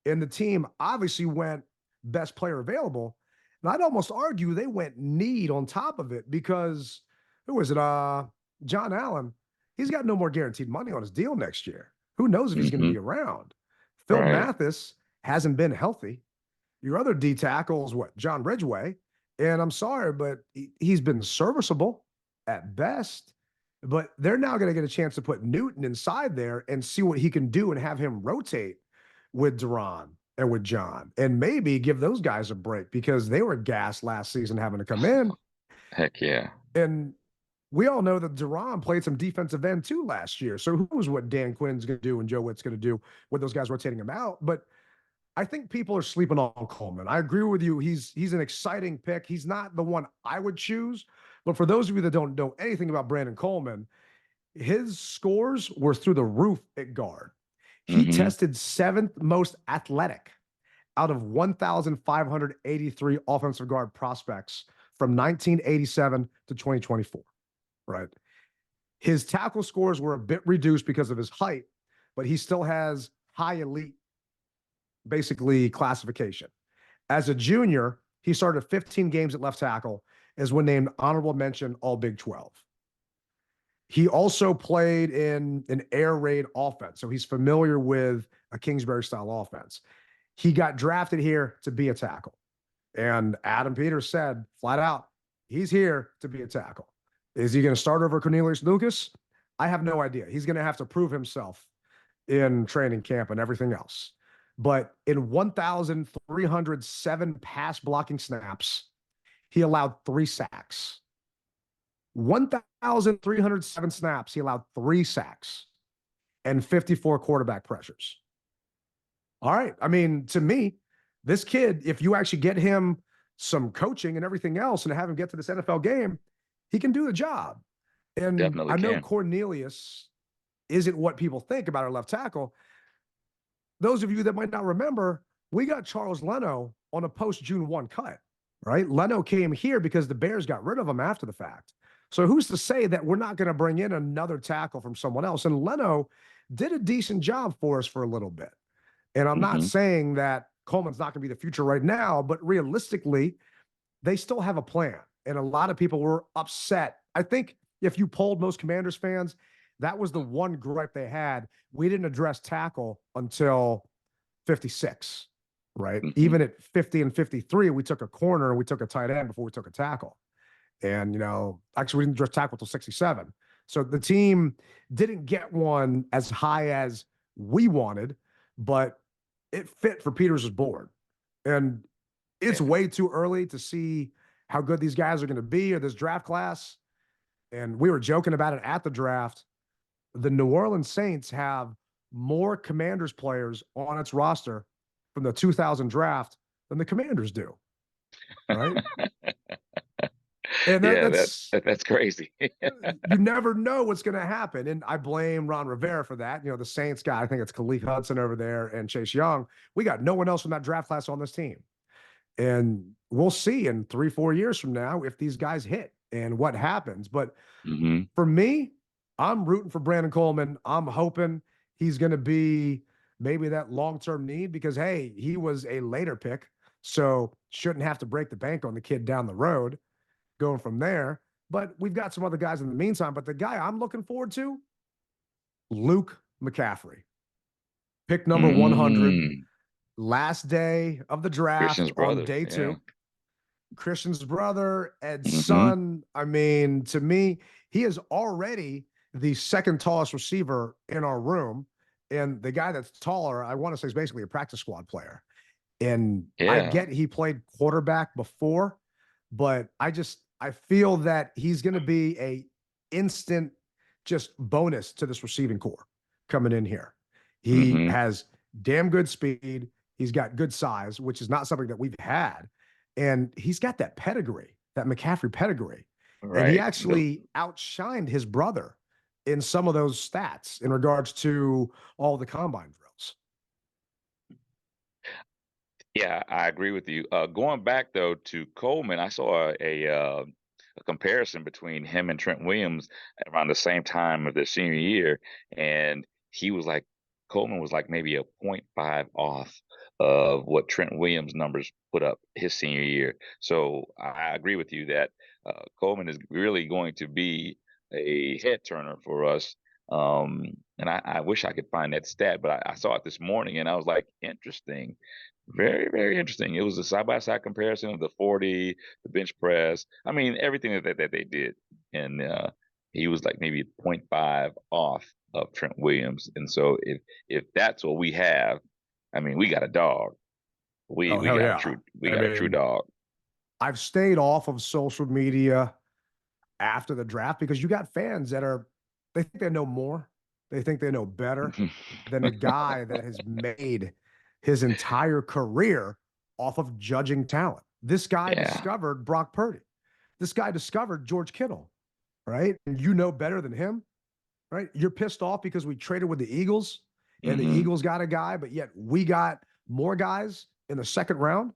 And the team obviously went best player available. And I'd almost argue they went need on top of it because who was it? John Allen. He's got no more guaranteed money on his deal next year. Who knows if he's going to be around? Phil Right. Mathis hasn't been healthy. Your other D tackles, John Ridgeway. And I'm sorry, but he's been serviceable at best. But they're now going to get a chance to put Newton inside there and see what he can do and have him rotate with Duran and with John and maybe give those guys a break because they were gassed last season having to come in. Heck yeah. And we all know that Duran played some defensive end too last year. So who knows what Dan Quinn's going to do and Joe Witt's going to do with those guys rotating him out. But I think people are sleeping on Coleman. I agree with you. He's an exciting pick. He's not the one I would choose. But for those of you that don't know anything about Brandon Coleman, his scores were through the roof at guard. He tested 7th most athletic out of 1,583 offensive guard prospects from 1987 to 2024, right? His tackle scores were a bit reduced because of his height, but he still has high elite, basically, classification. As a junior, he started 15 games at left tackle, as when named honorable mention All Big 12. He also played in an air raid offense, so he's familiar with a Kingsbury-style offense. He got drafted here to be a tackle. And Adam Peters said flat out, he's here to be a tackle. Is he going to start over Cornelius Lucas? I have no idea. He's going to have to prove himself in training camp and everything else. But in 1,307 pass blocking snaps, he allowed 3 sacks. 1,307 snaps, he allowed 3 sacks and 54 quarterback pressures. All right. I mean, to me, this kid, if you actually get him some coaching and everything else and have him get to this NFL game, he can do the job. And Definitely I know can. Cornelius isn't what people think about our left tackle. Those of you that might not remember, we got Charles Leno on a post-June 1 cut, right? Leno came here because the Bears got rid of him after the fact. So who's to say that we're not going to bring in another tackle from someone else? And Leno did a decent job for us for a little bit. And I'm not saying that Coleman's not going to be the future right now, but realistically, they still have a plan. And a lot of people were upset. I think if you polled most Commanders fans, that was the one gripe they had. We didn't address tackle until 56, right? Even at 50 and 53, we took a corner and we took a tight end before we took a tackle. And, actually, we didn't address tackle until 67. So the team didn't get one as high as we wanted, but it fit for Peters' board. And it's way too early to see how good these guys are going to be or this draft class. And we were joking about it at the draft. The New Orleans Saints have more Commanders players on its roster from the 2000 draft than the Commanders do. Right? And that's crazy. You never know what's going to happen. And I blame Ron Rivera for that. The Saints guy, I think it's Khalif Hudson over there and Chase Young. We got no one else from that draft class on this team. And we'll see in 3-4 years from now if these guys hit and what happens. But for me, I'm rooting for Brandon Coleman. I'm hoping he's going to be maybe that long-term need because, hey, he was a later pick. So shouldn't have to break the bank on the kid down the road going from there. But we've got some other guys in the meantime. But the guy I'm looking forward to, Luke McCaffrey, pick number 100, last day of the draft Christian's on brother. day Yeah. 2. Christian's brother, Ed's son. I mean, to me, he is already the second tallest receiver in our room. And the guy that's taller, I want to say, is basically a practice squad player. And I Yeah. get he played quarterback before, but I feel that he's going to be a instant just bonus to this receiving core coming in here. He has damn good speed. He's got good size, which is not something that we've had. And he's got that pedigree, that McCaffrey pedigree. And he Right. actually outshined his brother in some of those stats in regards to all the combine drills. Yeah, I agree with you. Going back though to Coleman, I saw a comparison between him and Trent Williams around the same time of their senior year, and he was like Coleman was like maybe a .5 off of what Trent Williams' numbers put up his senior year. So I agree with you that Coleman is really going to be a head turner for us. And I wish I could find that stat, but I saw it this morning and I was like, interesting. Very, very interesting. It was a side-by-side comparison of the 40, the bench press. I mean, everything that they did. And he was like maybe .5 off of Trent Williams. And so if that's what we have, I mean, we got a dog. Oh, We hell got a yeah. true dog. I've stayed off of social media after the draft because you got fans that they think they know more. They think they know better than a guy that has made his entire career off of judging talent. This guy Yeah. discovered Brock Purdy. This guy discovered George Kittle, right? And you know better than him, right? You're pissed off because we traded with the Eagles and the Eagles got a guy, but yet we got more guys in the second round.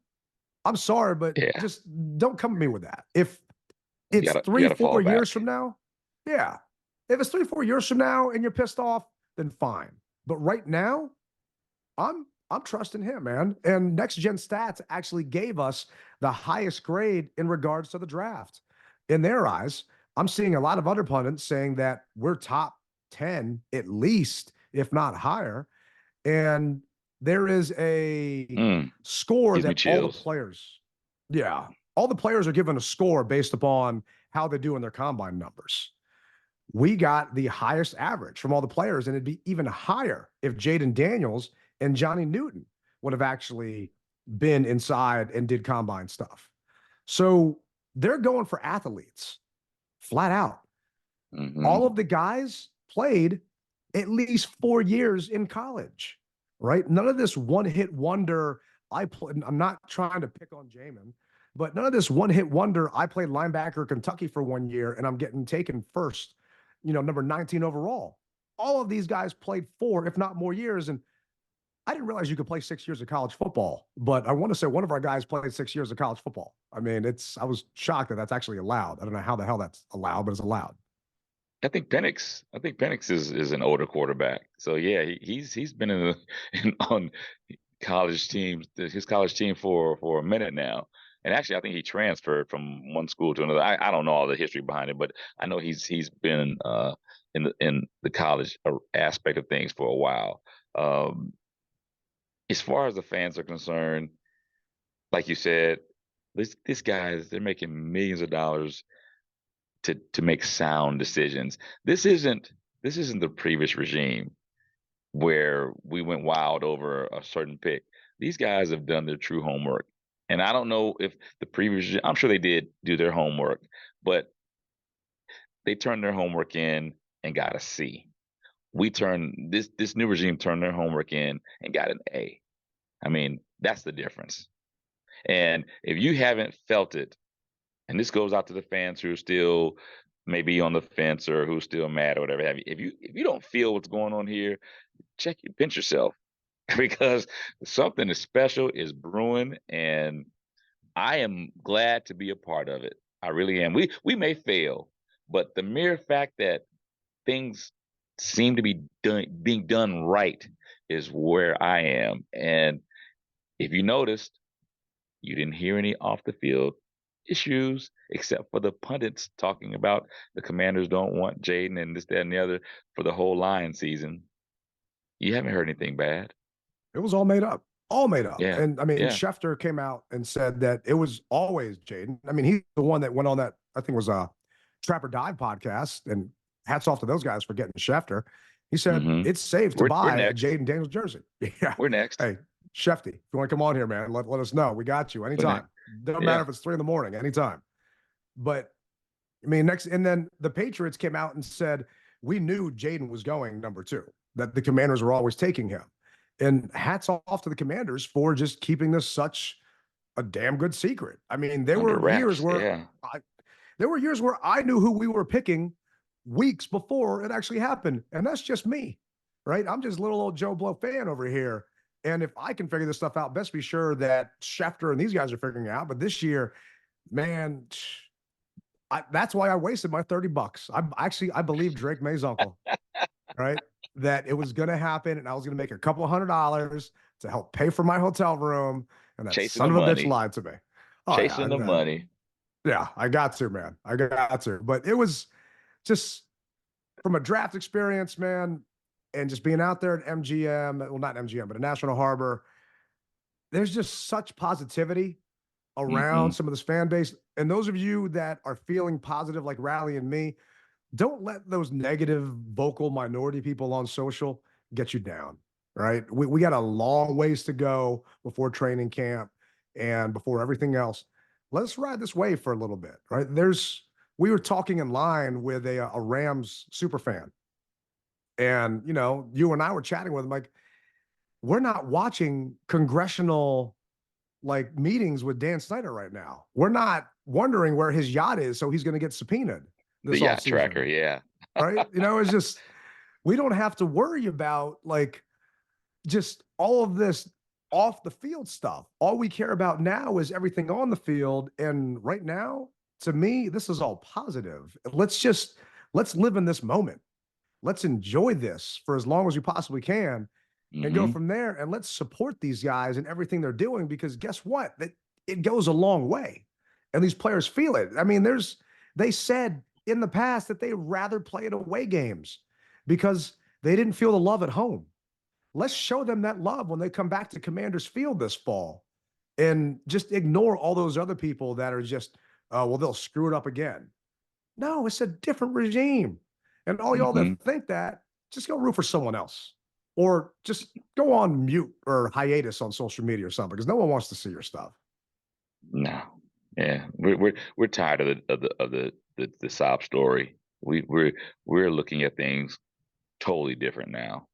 I'm sorry, but Yeah. just don't come at me with that. If You it's gotta 3-4 fall back. years from now, yeah. If it's 3-4 years from now and you're pissed off, then fine. But right now, I'm trusting him, man. And Next Gen Stats actually gave us the highest grade in regards to the draft. In their eyes, I'm seeing a lot of other pundits saying that we're top 10 at least, if not higher. And there is a score Gives me that all the chills. players, yeah, all the players are given a score based upon how they do in their combine numbers. We got the highest average from all the players, and it'd be even higher if Jayden Daniels and Johnny Newton would have actually been inside and did combine stuff. So they're going for athletes flat out. All of the guys played at least 4 years in college, right? None of this one-hit wonder. I'm not trying to pick on Jamin, but none of this one-hit wonder. I played linebacker Kentucky for 1 year, and I'm getting taken first, number 19 overall. All of these guys played 4, if not more years, and I didn't realize you could play 6 years of college football. But I want to say one of our guys played 6 years of college football. I mean, I was shocked that that's actually allowed. I don't know how the hell that's allowed, but it's allowed. I think Penix is an older quarterback. So yeah, he's been on college teams, his college team for a minute now. And actually, I think he transferred from one school to another. I don't know all the history behind it, but I know he's been in the college aspect of things for a while. As far as the fans are concerned, like you said, these guys, they're making millions of dollars to make sound decisions. This isn't the previous regime where we went wild over a certain pick. These guys have done their true homework. And I don't know if the previous, I'm sure they did do their homework, but they turned their homework in and got a C. This new regime turned their homework in and got an A. I mean, that's the difference. And if you haven't felt it, and this goes out to the fans who are still maybe on the fence or who's still mad or whatever have you. If you don't feel what's going on here, pinch yourself because something is special is brewing, and I am glad to be a part of it. I really am. We may fail, but the mere fact that things seem to be being done right is where I am. And if you noticed, you didn't hear any off the field issues except for the pundits talking about the Commanders don't want Jayden and this, that, and the other for the whole Lion season. You haven't heard anything bad. It was all made up. All made up. Yeah. And I mean, Yeah. Schefter came out and said that it was always Jayden. I mean, he's the one that went on that, I think it was a Trapper Dive podcast, and hats off to those guys for getting Schefter. He said it's safe to We're buy a next. Jayden Daniels jersey. Yeah. We're next. Hey, Shefty, if you want to come on here, man, let us know. We got you anytime. Doesn't matter if it's 3 a.m, anytime. But I mean, and then the Patriots came out and said, we knew Jayden was going number 2, that the Commanders were always taking him. And hats off to the Commanders for just keeping this such a damn good secret. I mean, there were years where I knew who we were picking weeks before it actually happened. And that's just me, right? I'm just little old Joe Blow fan over here. And if I can figure this stuff out, best be sure that Schefter and these guys are figuring it out. But this year, man, that's why I wasted my $30. I believe Drake May's uncle, right? That it was going to happen, and I was going to make a couple of $100 to help pay for my hotel room, and that Chasing son of a bitch lied to me. Chasing the money. Yeah, I got to, man. I got to. But it was just from a draft experience, man, and just being out there at MGM, well, not MGM, but at National Harbor, there's just such positivity around some of this fan base. And those of you that are feeling positive like Rally and me, don't let those negative vocal minority people on social get you down, right? We got a long ways to go before training camp and before everything else. Let's ride this wave for a little bit, right? We were talking in line with a Rams super fan. And, you and I were chatting with him, like, we're not watching congressional meetings with Dan Snyder right now. We're not wondering where his yacht is, so he's going to get subpoenaed. The yacht tracker, yeah. Right? It's just, we don't have to worry about just all of this off the field stuff. All we care about now is everything on the field. And right now, to me, this is all positive. Let's live in this moment. Let's enjoy this for as long as we possibly can and go from there. And let's support these guys and everything they're doing, because guess what? It goes a long way. And these players feel it. I mean, they said in the past that they'd rather play at away games because they didn't feel the love at home. Let's show them that love when they come back to Commanders Field this fall, and just ignore all those other people that are just, they'll screw it up again. No, it's a different regime. And all y'all that think that, just go root for someone else, or just go on mute or hiatus on social media or something, because no one wants to see your stuff. No. Yeah. We're tired of the sob story. We're looking at things totally different now.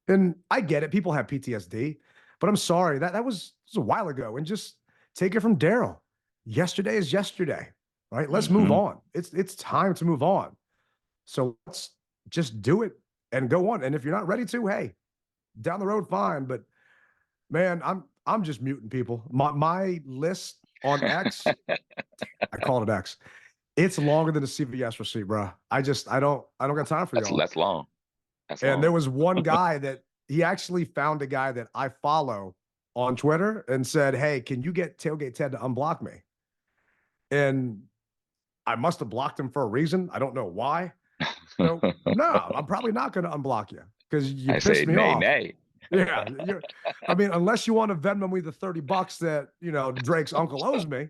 And I get it. People have PTSD, but I'm sorry that was a while ago. And just take it from Daryl. Yesterday is yesterday, right? Let's move on. It's time to move on. So let's just do it and go on. And if you're not ready to, hey, down the road, fine. But man, I'm just muting people. My list on X, I called it X. It's longer than a CVS receipt, bro. I don't got time for y'all. That's long. And there was one guy that he actually found a guy that I follow on Twitter and said, hey, can you get Tailgate Ted to unblock me? And I must have blocked him for a reason. I don't know why. So, no, I'm probably not going to unblock you because you pissed me off. Yeah. I mean, unless you want to Venmo me the $30 that, Drake's uncle owes me.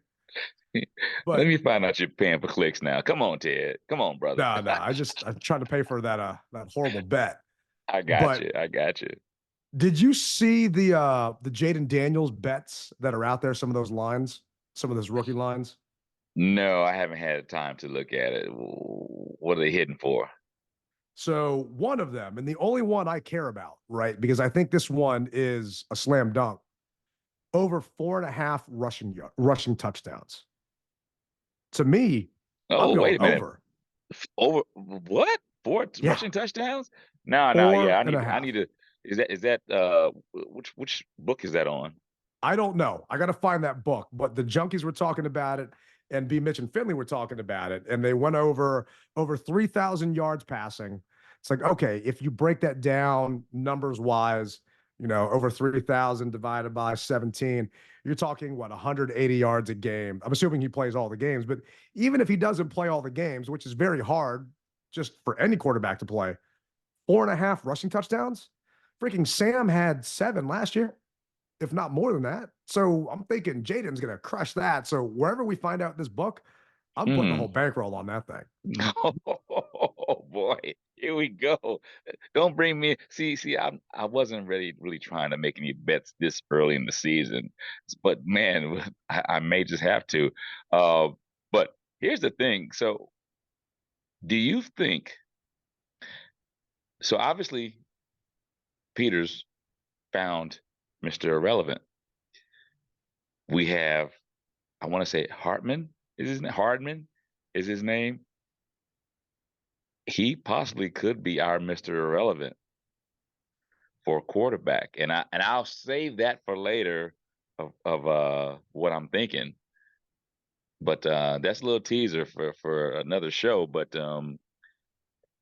But let me find out you're paying for clicks now. Come on, Ted. Come on, brother. No. I'm trying to pay for that horrible bet. I got you. Did you see the Jayden Daniels bets that are out there? Some of those lines, some of those rookie lines. No, I haven't had time to look at it. What are they hitting for? So one of them, and the only one I care about, right? Because I think this one is a slam dunk. Over 4.5 rushing touchdowns. To me, I'm wait a minute. Over what? 4 rushing touchdowns? No. Yeah, I need to. Is that which book is that on? I don't know. I got to find that book, but the junkies were talking about it, and B. Mitch and Finley were talking about it, and they went over 3,000 yards passing. It's like, okay, if you break that down numbers wise, over 3,000 divided by 17, you're talking what, 180 yards a game. I'm assuming he plays all the games, but even if he doesn't play all the games, which is very hard just for any quarterback to play, 4.5 rushing touchdowns. Freaking Sam had 7 last year, if not more than that. So I'm thinking Jayden's going to crush that. So wherever we find out this book, I'm putting a whole bankroll on that thing. Oh boy, here we go. Don't bring me. See, I wasn't really trying to make any bets this early in the season, but man, I may just have to. But here's the thing. So, do you think? So obviously, Peters found Mr. Irrelevant. We have, I want to say Hartman. Hardman is his name. He possibly could be our Mr. Irrelevant for a quarterback. And I'll save that for later of what I'm thinking. But that's a little teaser for another show. But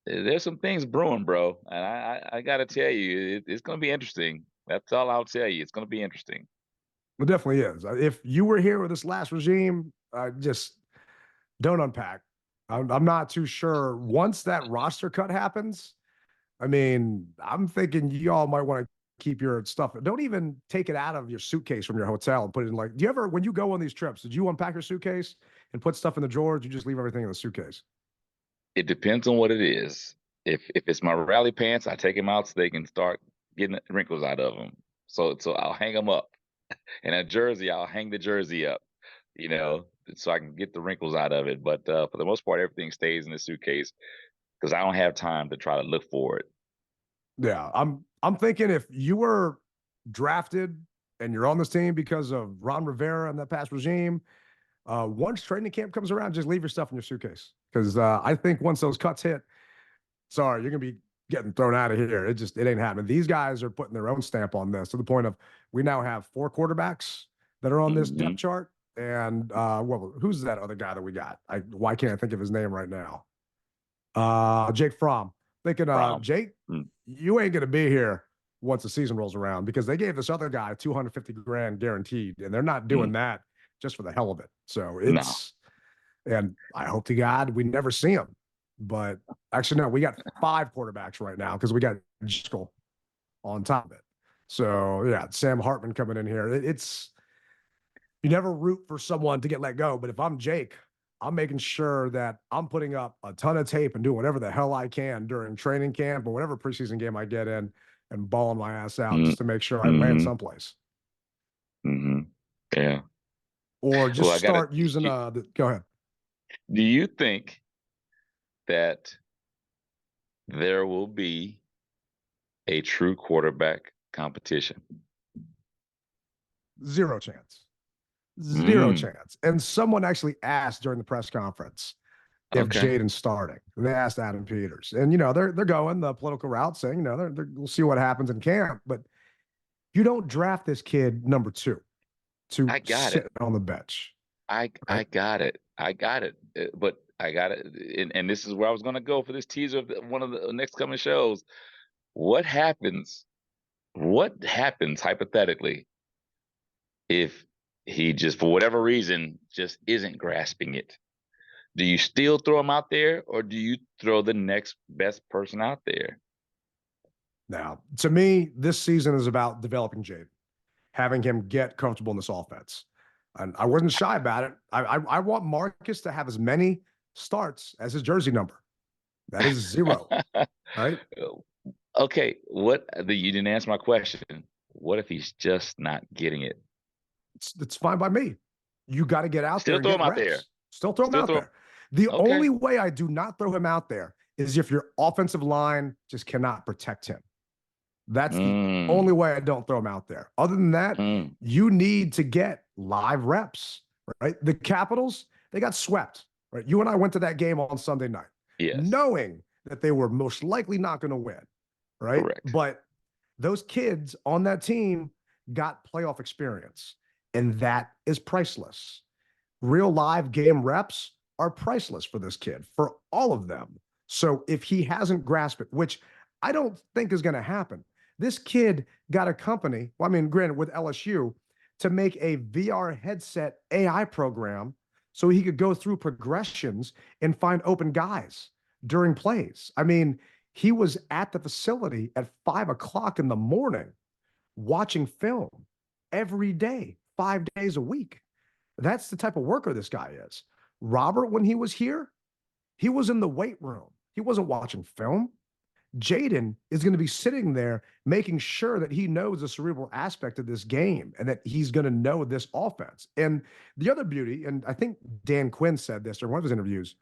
there's some things brewing, bro. And I gotta tell you, it's gonna be interesting. That's all I'll tell you. It's gonna be interesting. It definitely is. If you were here with this last regime, just don't unpack. I'm not too sure. Once that roster cut happens, I mean, I'm thinking y'all might want to keep your stuff. Don't even take it out of your suitcase from your hotel and put it in, like, do you ever, when you go on these trips, did you unpack your suitcase and put stuff in the drawers? You just leave everything in the suitcase? It depends on what it is. If it's my rally pants, I take them out so they can start getting wrinkles out of them. So I'll hang them up. And a jersey, I'll hang the jersey up, so I can get the wrinkles out of it. But for the most part, everything stays in the suitcase because I don't have time to try to look for it. Yeah, I'm thinking if you were drafted and you're on this team because of Ron Rivera and that past regime, once training camp comes around, just leave your stuff in your suitcase. Because I think once those cuts hit, sorry, you're gonna be getting thrown out of here. It ain't happening. These guys are putting their own stamp on this to the point of we now have 4 quarterbacks that are on this depth chart. And well, who's that other guy that we got? Why can't I think of his name right now? Jake Fromm. Thinking, Jake, you ain't gonna be here once the season rolls around because they gave this other guy 250 grand guaranteed, and they're not doing that just for the hell of it. So it's, and I hope to God we never see him. But actually, no, we got 5 quarterbacks right now because we got Jiskell on top of it. So yeah, Sam Hartman coming in here. It's, you never root for someone to get let go, but if I'm Jake, I'm making sure that I'm putting up a ton of tape and doing whatever the hell I can during training camp or whatever preseason game I get in and balling my ass out just to make sure I land someplace. Yeah. Or just start using go ahead. Do you think that there will be a true quarterback competition? Zero chance. Zero chance. And someone actually asked during the press conference if Jayden's starting. And they asked Adam Peters. And, they're going the political route saying, we'll see what happens in camp. But you don't draft this kid number 2 to sit on the bench. I got it. But I got it. And this is where I was going to go for this teaser of one of the next coming shows. What happens hypothetically if he just, for whatever reason, just isn't grasping it? Do you still throw him out there or do you throw the next best person out there? Now, to me, this season is about developing Jayden, having him get comfortable in this offense. And I wasn't shy about it. I want Marcus to have as many starts as his jersey number. That is 0. Right? Okay. You didn't answer my question. What if he's just not getting it? It's fine by me. You got to get out there. Still throw him out there. Still throw him out there. The only way I do not throw him out there is if your offensive line just cannot protect him. That's the only way I don't throw him out there. Other than that, you need to get live reps, right? The Capitals, they got swept, right? You and I went to that game on Sunday night, knowing that they were most likely not going to win, right? Correct. But those kids on that team, got playoff experience, and that is priceless. Real live game reps are priceless for this kid, for all of them. So if he hasn't grasped it, which I don't think is going to happen, this kid got a company, well, I mean, granted, with LSU, to make a VR headset AI program so he could go through progressions and find open guys during plays. I mean, he was at the facility at 5 o'clock in the morning watching film every day, 5 days a week. That's the type of worker this guy is. Robert, when he was here, he was in the weight room. He wasn't watching film. Jayden is going to be sitting there making sure that he knows the cerebral aspect of this game and that he's going to know this offense. And the other beauty, and I think Dan Quinn said this during one of his interviews,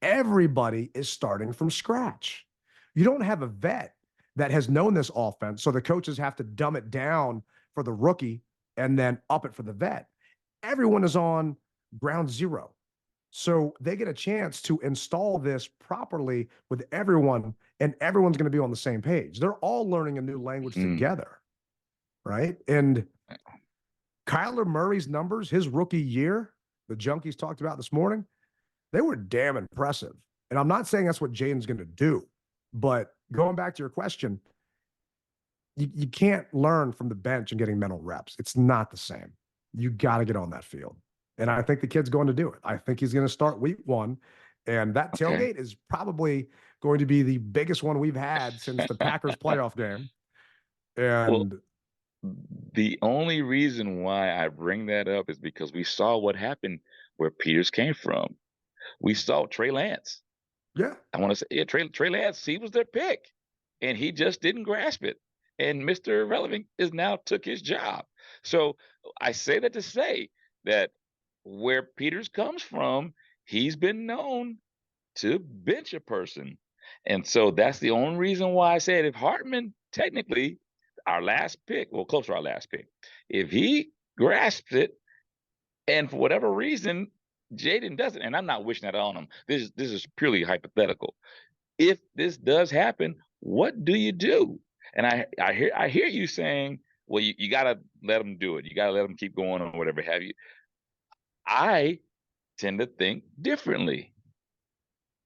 everybody is starting from scratch. You don't have a vet that has known this offense, so the coaches have to dumb it down for the rookie and then up it for the vet. Everyone is on ground zero. So they get a chance to install this properly with everyone, and everyone's going to be on the same page. They're all learning a new language together, right? And Kyler Murray's numbers, his rookie year, the junkies talked about this morning, they were damn impressive. And I'm not saying that's what Jayden's going to do, but going back to your question, you can't learn from the bench and getting mental reps. It's not the same. You got to get on that field. And I think the kid's going to do it. I think he's going to start week 1. And that tailgate is probably going to be the biggest one we've had since the Packers playoff game. And the only reason why I bring that up is because we saw what happened where Peters came from. We saw Trey Lance. Yeah. I want to say, yeah, Trey Lance, he was their pick, and he just didn't grasp it. And Mr. Relevant is now took his job. So I say that to say that where Peters comes from, he's been known to bench a person. And so that's the only reason why I said if Hartman, technically, our last pick, well, close to our last pick, if he grasps it, and for whatever reason, Jayden doesn't, and I'm not wishing that on him. This is purely hypothetical. If this does happen, what do you do? And I hear you saying, well, you got to let him do it. You got to let him keep going or whatever have you. I tend to think differently.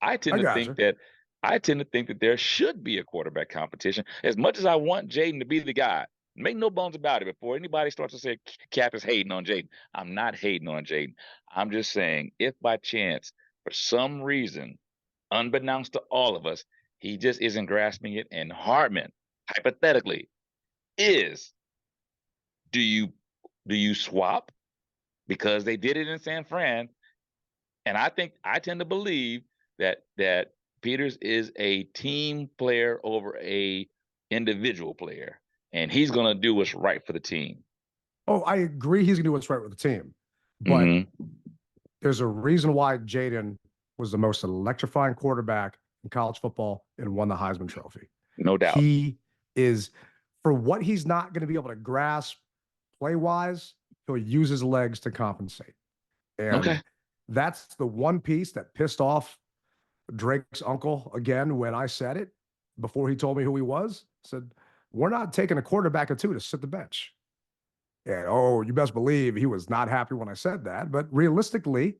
I tend to think that there should be a quarterback competition. As much as I want Jayden to be the guy, make no bones about it. Before anybody starts to say Cap is hating on Jayden, I'm not hating on Jayden. I'm just saying if by chance, for some reason, unbeknownst to all of us, he just isn't grasping it, and Hartman, hypothetically, do you swap? Because they did it in San Fran, and I tend to believe that Peters is a team player over a individual player, and he's going to do what's right for the team. Oh, I agree. He's going to do what's right with the team, but there's a reason why Jayden was the most electrifying quarterback in college football and won the Heisman Trophy. No doubt. He is, for what he's not going to be able to grasp play-wise, he'll use his legs to compensate. And that's the one piece that pissed off Drake's uncle again when I said it before he told me who he was. Said, we're not taking a quarterback or two to sit the bench. And oh, you best believe he was not happy when I said that. But realistically,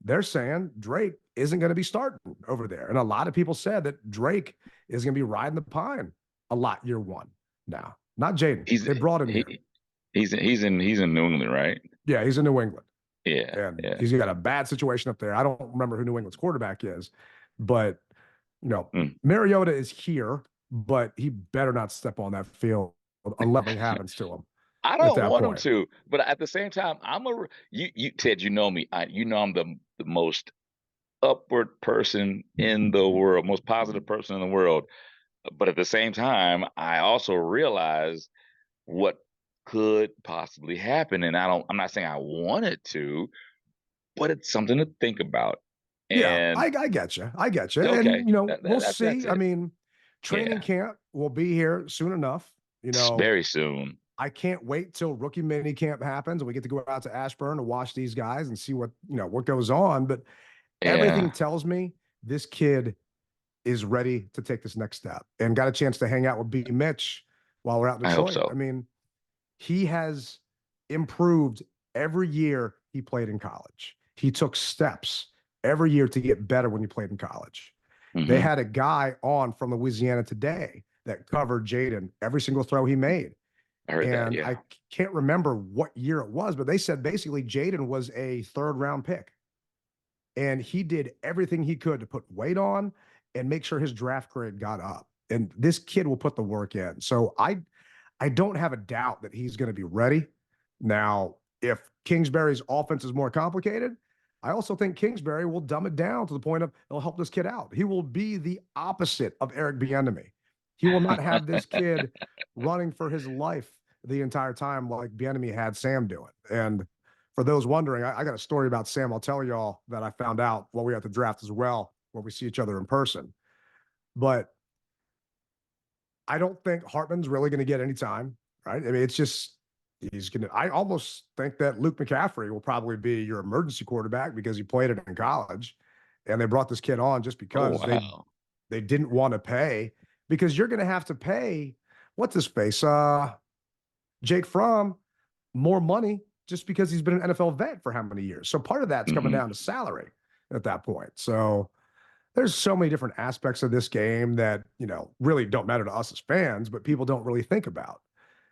they're saying Drake isn't going to be starting over there. And a lot of people said that Drake is going to be riding the pine a lot year 1 now. Not Jayden. They brought him here. He's in New England, right? Yeah, he's in New England. Yeah. And he's got a bad situation up there. I don't remember who New England's quarterback is, but Mariota is here, but he better not step on that field unless something happens to him. I don't want him to, but at the same time, you Ted, you know me. I'm the most upward person in the world, most positive person in the world. But at the same time, I also realize what could possibly happen, and I'm not saying I want it to, but it's something to think about. And I get you. Okay. And we'll see. I mean, training camp will be here soon enough. Very soon. I can't wait till rookie mini camp happens and we get to go out to Ashburn to watch these guys and see what goes on. But everything tells me this kid is ready to take this next step, and got a chance to hang out with B. Mitch while we're out in Detroit. I hope so. I mean, He has improved every year he played in college. He took steps every year to get better when he played in college. They Mm-hmm. had a guy on from Louisiana Today that covered Jayden every single throw he made. I heard that. And Yeah. I can't remember what year it was, but they said basically Jayden was a third round pick. And he did everything he could to put weight on and make sure his draft grade got up. And this kid will put the work in. So I don't have a doubt that he's going to be ready. Now, if Kingsbury's offense is more complicated, I also think Kingsbury will dumb it down to the point of he'll help this kid out. He will be the opposite of Eric Bieniemy. He will not have this kid running for his life the entire time like Bieniemy had Sam doing. And for those wondering, I got a story about Sam I'll tell y'all that I found out while we were at the draft as well, when we see each other in person. But I don't think Hartman's really going to get any time, right? I mean, it's just he's going to. I almost think that Luke McCaffrey will probably be your emergency quarterback because he played it in college, and they brought this kid on just Oh because wow. they didn't want to pay, because you're going to have to pay what's his face, Jake Fromm, more money just because he's been an NFL vet for how many years. So part of that's coming Mm-hmm. down to salary at that point. So there's so many different aspects of this game that, really don't matter to us as fans, but people don't really think about.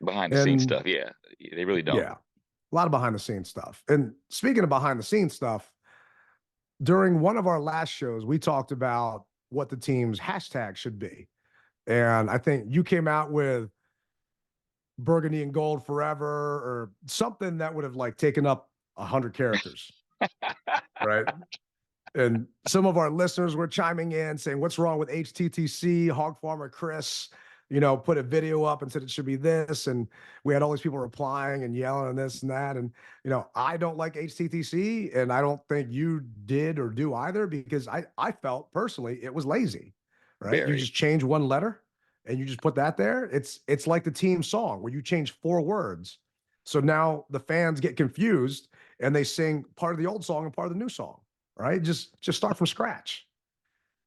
Behind the scenes And stuff. Yeah. They really don't. yeah, a lot of behind the scenes stuff. And speaking of behind the scenes stuff, during one of our last shows, we talked about what the team's hashtag should be. And I think you came out with burgundy and gold forever or something that would have like taken up 100 characters, right? And some of our listeners were chiming in saying, what's wrong with HTTC? Hog Farmer Chris, put a video up and said it should be this. And we had all these people replying and yelling and this and that. And, I don't like HTTC, and I don't think you did or do either, because I felt personally it was lazy, right? You Very. just change one letter and you just put that there. It's like the team song where you change 4 words. So now the fans get confused and they sing part of the old song and part of the new song. Right? Just start from scratch.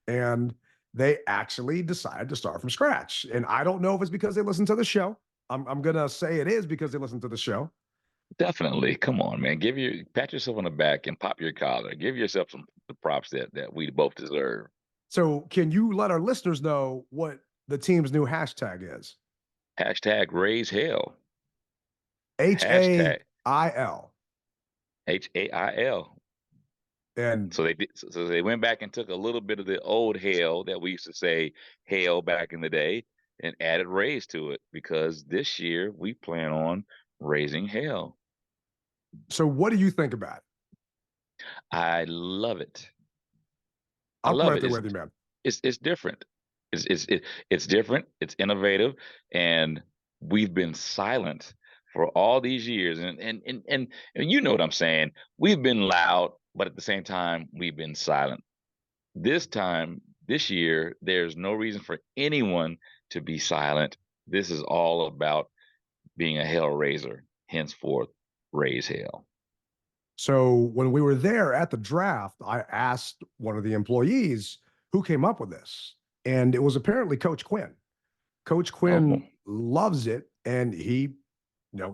And they actually decided to start from scratch. And I don't know if it's because they listened to the show. I'm gonna say it is because they listened to the show. Definitely. Come on, man. Pat yourself on the back and pop your collar. Give yourself some the props that we both deserve. So can you let our listeners know what the team's new hashtag is? Hashtag raise hell. HAIL. Hashtag HAIL. And So they went back and took a little bit of the old hail that we used to say hail back in the day and added raise to it, because this year we plan on raising hell. so what do you think about it? I love it. I I'm love right it. there with you, man. It's different. It's different. It's innovative, and we've been silent for all these years. And you know what I'm saying. We've been loud, but at the same time, we've been silent. This year, there's no reason for anyone to be silent. This is all about being a hell raiser. Henceforth, raise hell. So when we were there at the draft, I asked one of the employees who came up with this. And it was apparently Coach Quinn. Coach Oh, Quinn loves it, and he,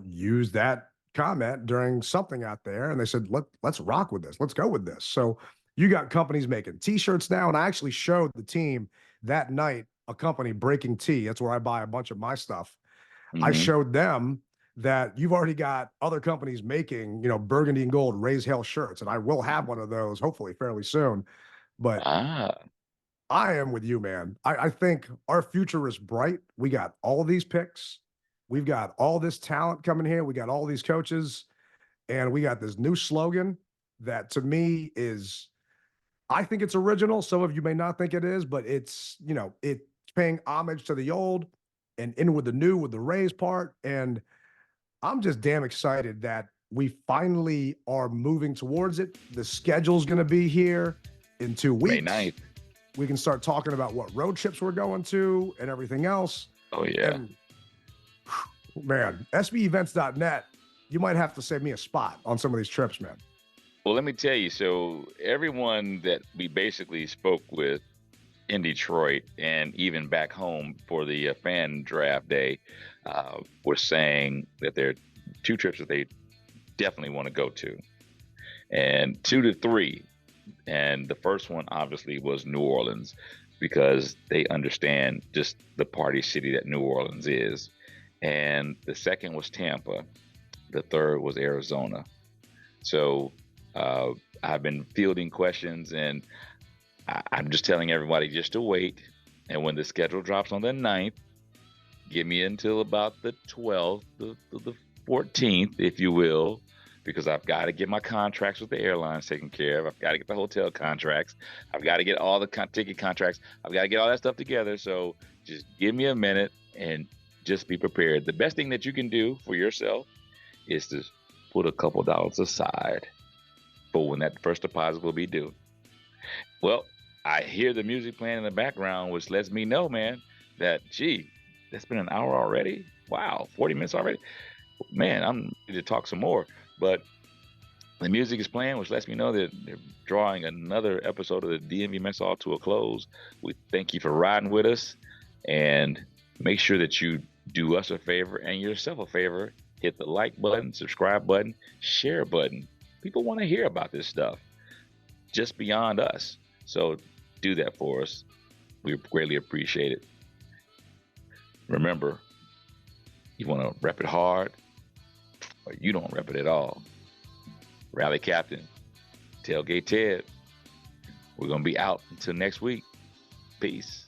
used that comment during something out there, and they said, let's rock with this. Let's go with this. So you got companies making T-shirts now, and I actually showed the team that night a company, Breaking Tea. That's where I buy a bunch of my stuff. I mm-hmm. showed them that you've already got other companies making, burgundy and gold raise hell shirts, and I will have one of those hopefully fairly soon. But Ah, I am with you, man. I think our future is bright. We got all these picks. We've got all this talent coming here. We got all these coaches, and we got this new slogan that to me is, I think it's original. Some of you may not think it is, but it's paying homage to the old and in with the new, with the raise part. And I'm just damn excited that we finally are moving towards it. The schedule's going to be here in 2 weeks. May 9th. We can start talking about what road trips we're going to and everything else. Oh yeah. And, man, sbevents.net, you might have to save me a spot on some of these trips, man. Well, let me tell you. So everyone that we basically spoke with in Detroit and even back home for the fan draft day were saying that there are 2 trips that they definitely want to go to, and 2 to 3. And the first one obviously was New Orleans, because they understand just the party city that New Orleans is. And the second was Tampa. The third was Arizona. So I've been fielding questions, and I'm just telling everybody just to wait. And when the schedule drops on the 9th, give me until about the 12th, the 14th, if you will, because I've got to get my contracts with the airlines taken care of. I've got to get the hotel contracts. I've got to get all the ticket contracts. I've got to get all that stuff together. So just give me a minute and just be prepared. The best thing that you can do for yourself is to put a couple dollars aside for when that first deposit will be due. Well, I hear the music playing in the background, which lets me know, man, that, gee, that's been an hour already. Wow, 40 minutes already. Man, I'm ready to talk some more. But the music is playing, which lets me know that they're drawing another episode of the DMV Mess Hall to a close. We thank you for riding with us, and make sure that you do us a favor and yourself a favor. Hit the like button, subscribe button, share button. People want to hear about this stuff just beyond us. So do that for us. We greatly appreciate it. Remember, you want to rep it hard, or you don't rep it at all. Rally Captain, Tailgate Ted. We're going to be out until next week. Peace.